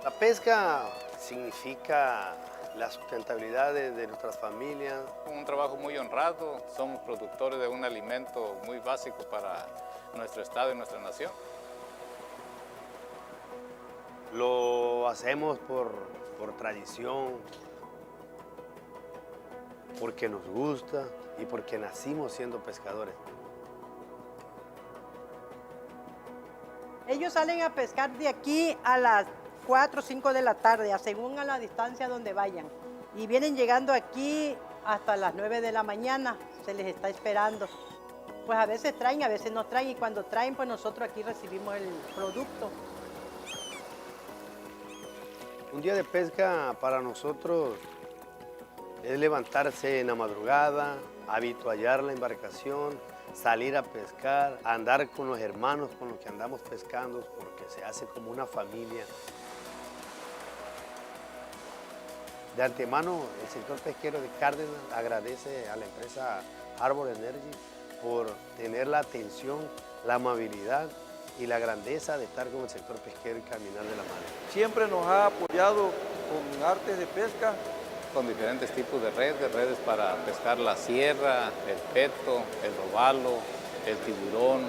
S17: La pesca significa la sustentabilidad de nuestras familias.
S16: Un trabajo muy honrado. Somos productores de un alimento muy básico para nuestro estado y nuestra nación.
S17: Lo hacemos por tradición, porque nos gusta y porque nacimos siendo pescadores.
S18: Ellos salen a pescar de aquí a las 4 o 5 de la tarde, según a la distancia donde vayan. Y vienen llegando aquí hasta las 9 de la mañana, se les está esperando. Pues a veces traen, a veces no traen, y cuando traen, pues nosotros aquí recibimos el producto.
S17: Un día de pesca para nosotros es levantarse en la madrugada, habituallar la embarcación, salir a pescar, andar con los hermanos con los que andamos pescando, porque se hace como una familia. De antemano, el sector pesquero de Cárdenas agradece a la empresa Arbor Energy por tener la atención, la amabilidad y la grandeza de estar con el sector pesquero y caminar de la mano.
S15: Siempre nos ha apoyado con artes de pesca.
S16: Con diferentes tipos de redes para pescar la sierra, el peto, el robalo, el tiburón.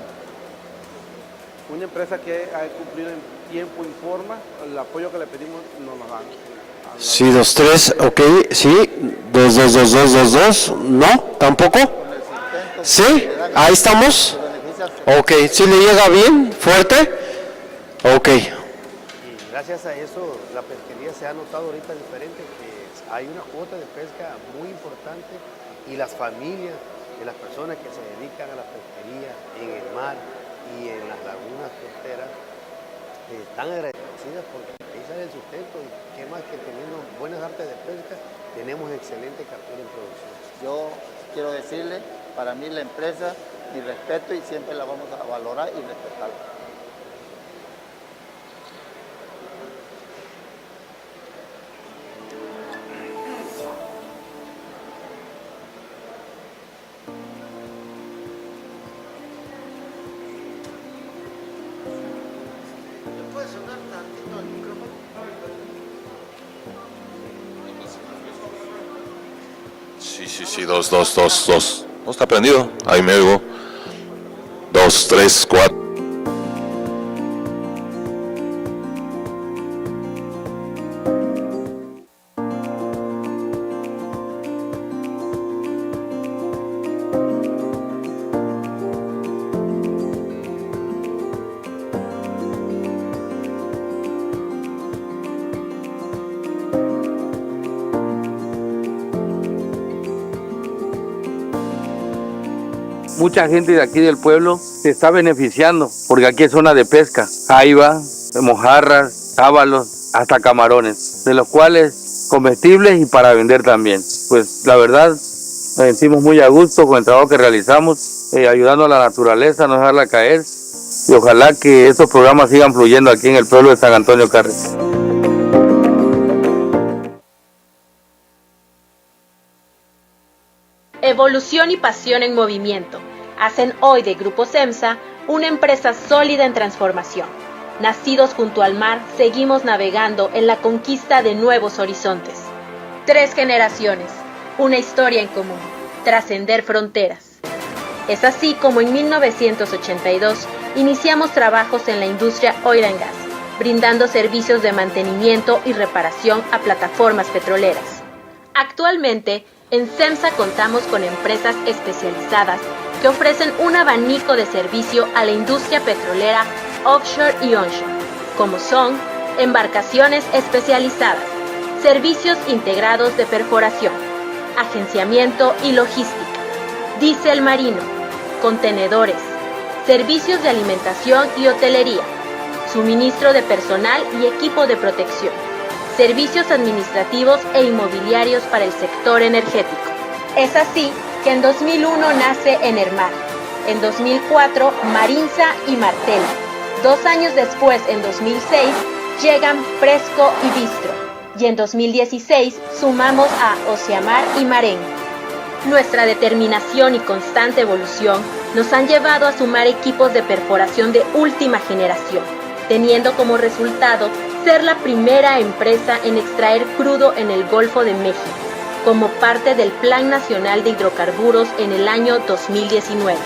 S15: Una empresa que ha cumplido en tiempo y forma, el apoyo que le pedimos nos lo dan.
S19: Sí, 2, 3, ok, sí, 2, 2, 2, 2, 2, 2, no, tampoco. Sí, ahí estamos. Ok, ¿sí le llega bien, fuerte? Ok.
S17: Y gracias a eso la pesquería se ha notado ahorita diferente, que hay una cuota de pesca muy importante y las familias de las personas que se dedican a la pesquería en el mar y en las lagunas costeras están agradecidas. agradecidas porque ahí sale el sustento y qué más que teniendo buenas artes de pesca, tenemos excelente captura en producción.
S20: Yo quiero decirle, para mí la empresa, mi respeto y siempre la vamos a valorar y respetar.
S17: ¿Puede sonar tantito el micrófono?
S21: Sí, 2. No está prendido. Ahí me oigo. 2, 3, 4.
S22: Mucha gente de aquí del pueblo se está beneficiando porque aquí es zona de pesca, jaiba, mojarras, sábalos, hasta camarones, de los cuales comestibles y para vender también. Pues la verdad nos sentimos muy a gusto con el trabajo que realizamos, ayudando a la naturaleza, no dejarla caer, y ojalá que estos programas sigan fluyendo aquí en el pueblo de San Antonio Carres.
S23: Evolución y pasión en movimiento hacen hoy de Grupo SEMSA una empresa sólida en transformación. Nacidos junto al mar, seguimos navegando en la conquista de nuevos horizontes. 3 generaciones, una historia en común, trascender fronteras. Es así como en 1982 iniciamos trabajos en la industria oil and gas, brindando servicios de mantenimiento y reparación a plataformas petroleras. Actualmente, en SEMSA contamos con empresas especializadas que ofrecen un abanico de servicio a la industria petrolera offshore y onshore, como son embarcaciones especializadas, servicios integrados de perforación, agenciamiento y logística, diésel marino, contenedores, servicios de alimentación y hotelería, suministro de personal y equipo de protección, servicios administrativos e inmobiliarios para el sector energético. Es así que en 2001 nace Enermar, en 2004 Marinza y Martel. 2 años después, en 2006, llegan Fresco y Bistro, y en 2016 sumamos a Oceamar y Marén. Nuestra determinación y constante evolución nos han llevado a sumar equipos de perforación de última generación, teniendo como resultado ser la primera empresa en extraer crudo en el Golfo de México, como parte del Plan Nacional de Hidrocarburos en el año 2019.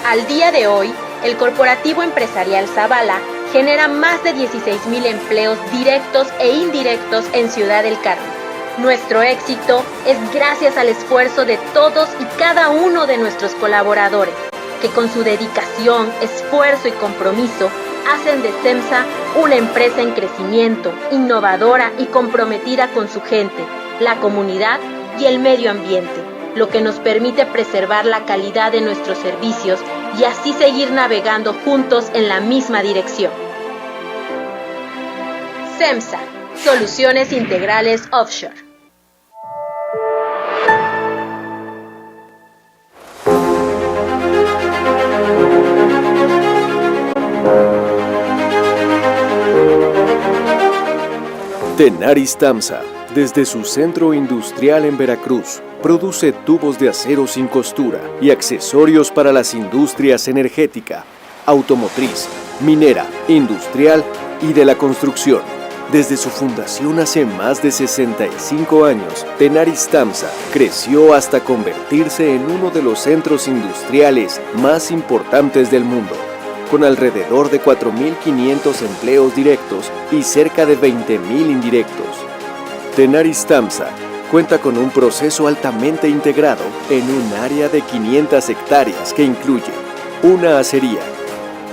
S23: Al día de hoy, el corporativo empresarial Zavala genera más de 16,000 empleos directos e indirectos en Ciudad del Carmen. Nuestro éxito es gracias al esfuerzo de todos y cada uno de nuestros colaboradores, que con su dedicación, esfuerzo y compromiso hacen de SEMSA una empresa en crecimiento, innovadora y comprometida con su gente, la comunidad y el medio ambiente, lo que nos permite preservar la calidad de nuestros servicios y así seguir navegando juntos en la misma dirección. SEMSA, Soluciones Integrales Offshore.
S14: Tenaris Tamsa, desde su centro industrial en Veracruz, produce tubos de acero sin costura y accesorios para las industrias energética, automotriz, minera, industrial y de la construcción. Desde su fundación hace más de 65 años, Tenaris Tamsa creció hasta convertirse en uno de los centros industriales más importantes del mundo, con alrededor de 4.500 empleos directos y cerca de 20.000 indirectos. Tenaris Tamsa cuenta con un proceso altamente integrado en un área de 500 hectáreas que incluye una acería,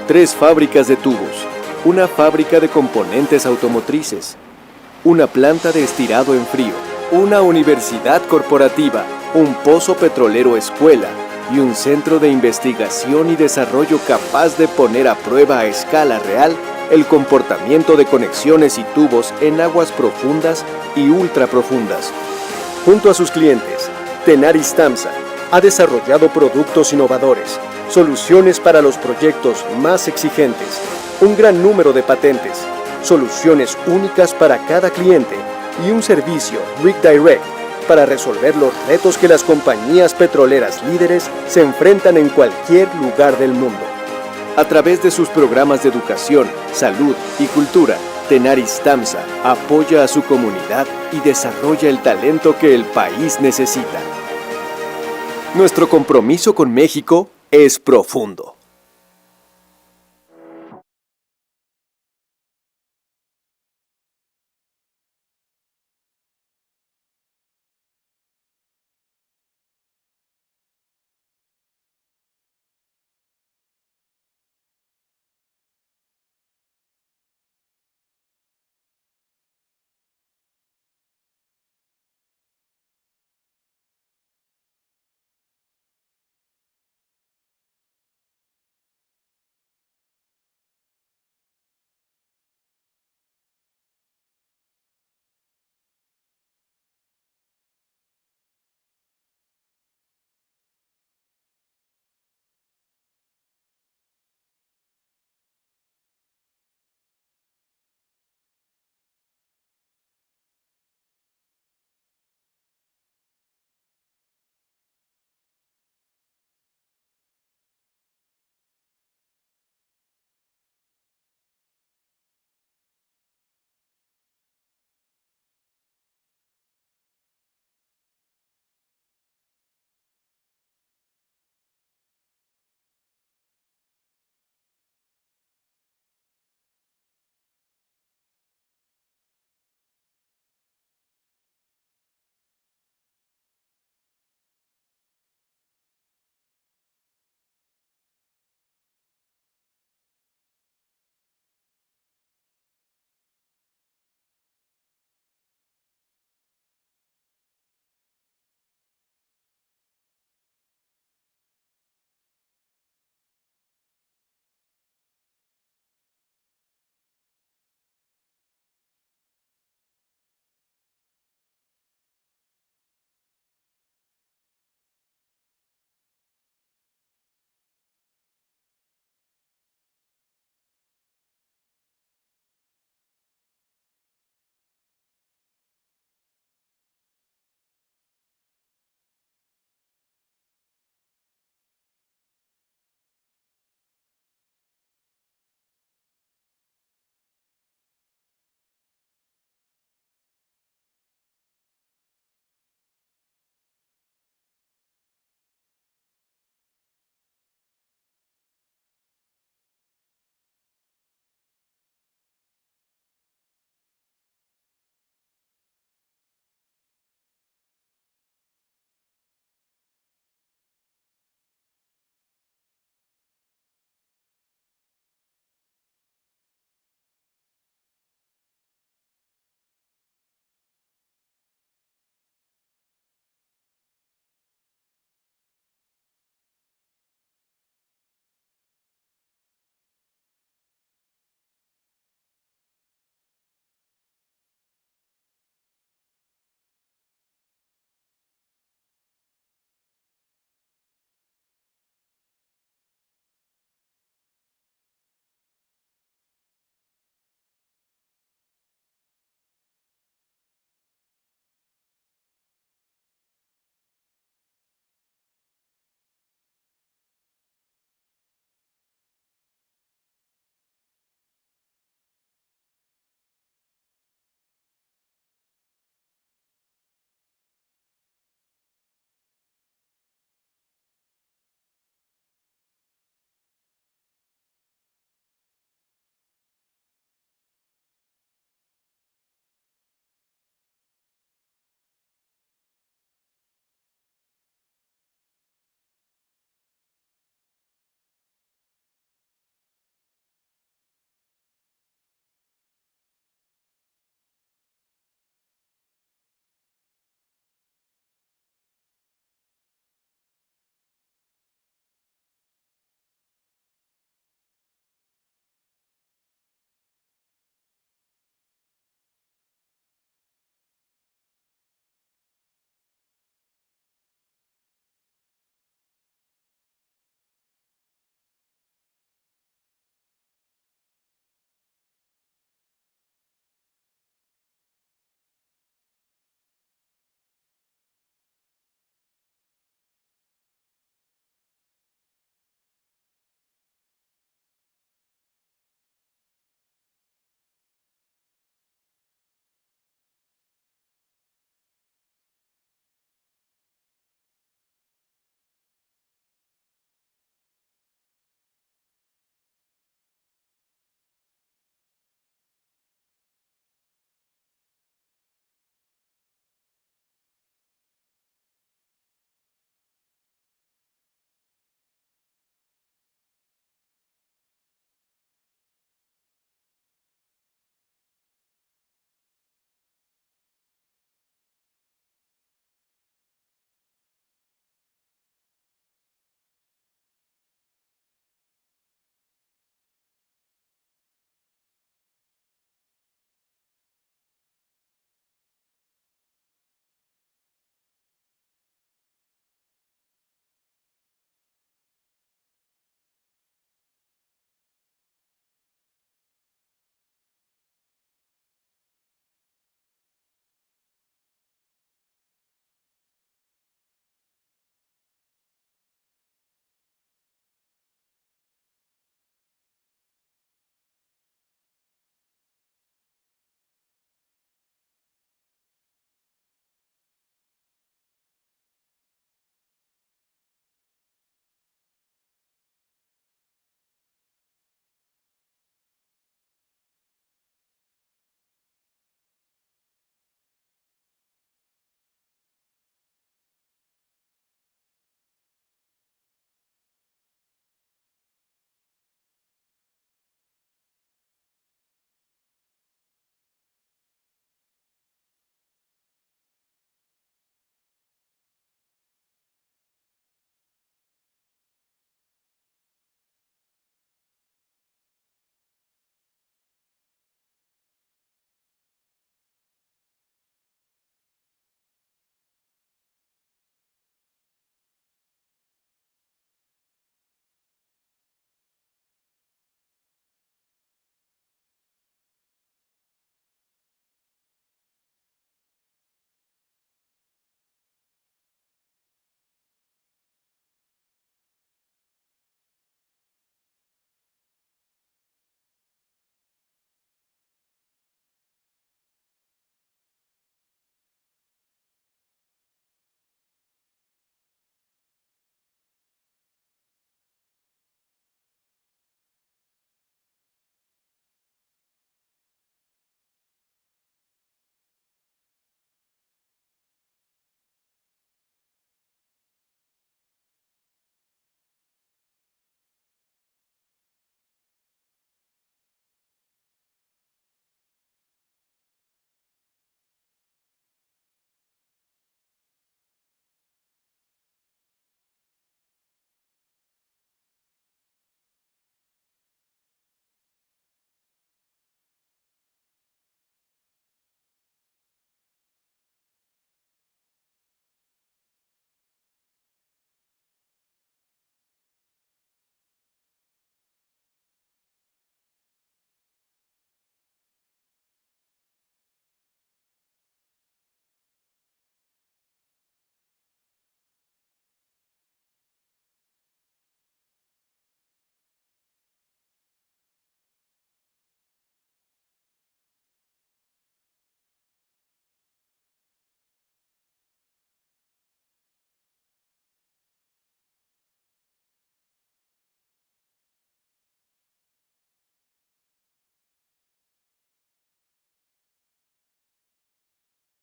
S14: 3 fábricas de tubos, una fábrica de componentes automotrices, una planta de estirado en frío, una universidad corporativa, un pozo petrolero escuela y un centro de investigación y desarrollo capaz de poner a prueba a escala real el comportamiento de conexiones y tubos en aguas profundas y ultraprofundas. Junto a sus clientes, Tenaris Tamsa ha desarrollado productos innovadores, soluciones para los proyectos más exigentes, un gran número de patentes, soluciones únicas para cada cliente y un servicio Rig Direct para resolver los retos que las compañías petroleras líderes se enfrentan en cualquier lugar del mundo. A través de sus programas de educación, salud y cultura, Tenaris Tamsa apoya a su comunidad y desarrolla el talento que el país necesita. Nuestro compromiso con México es profundo.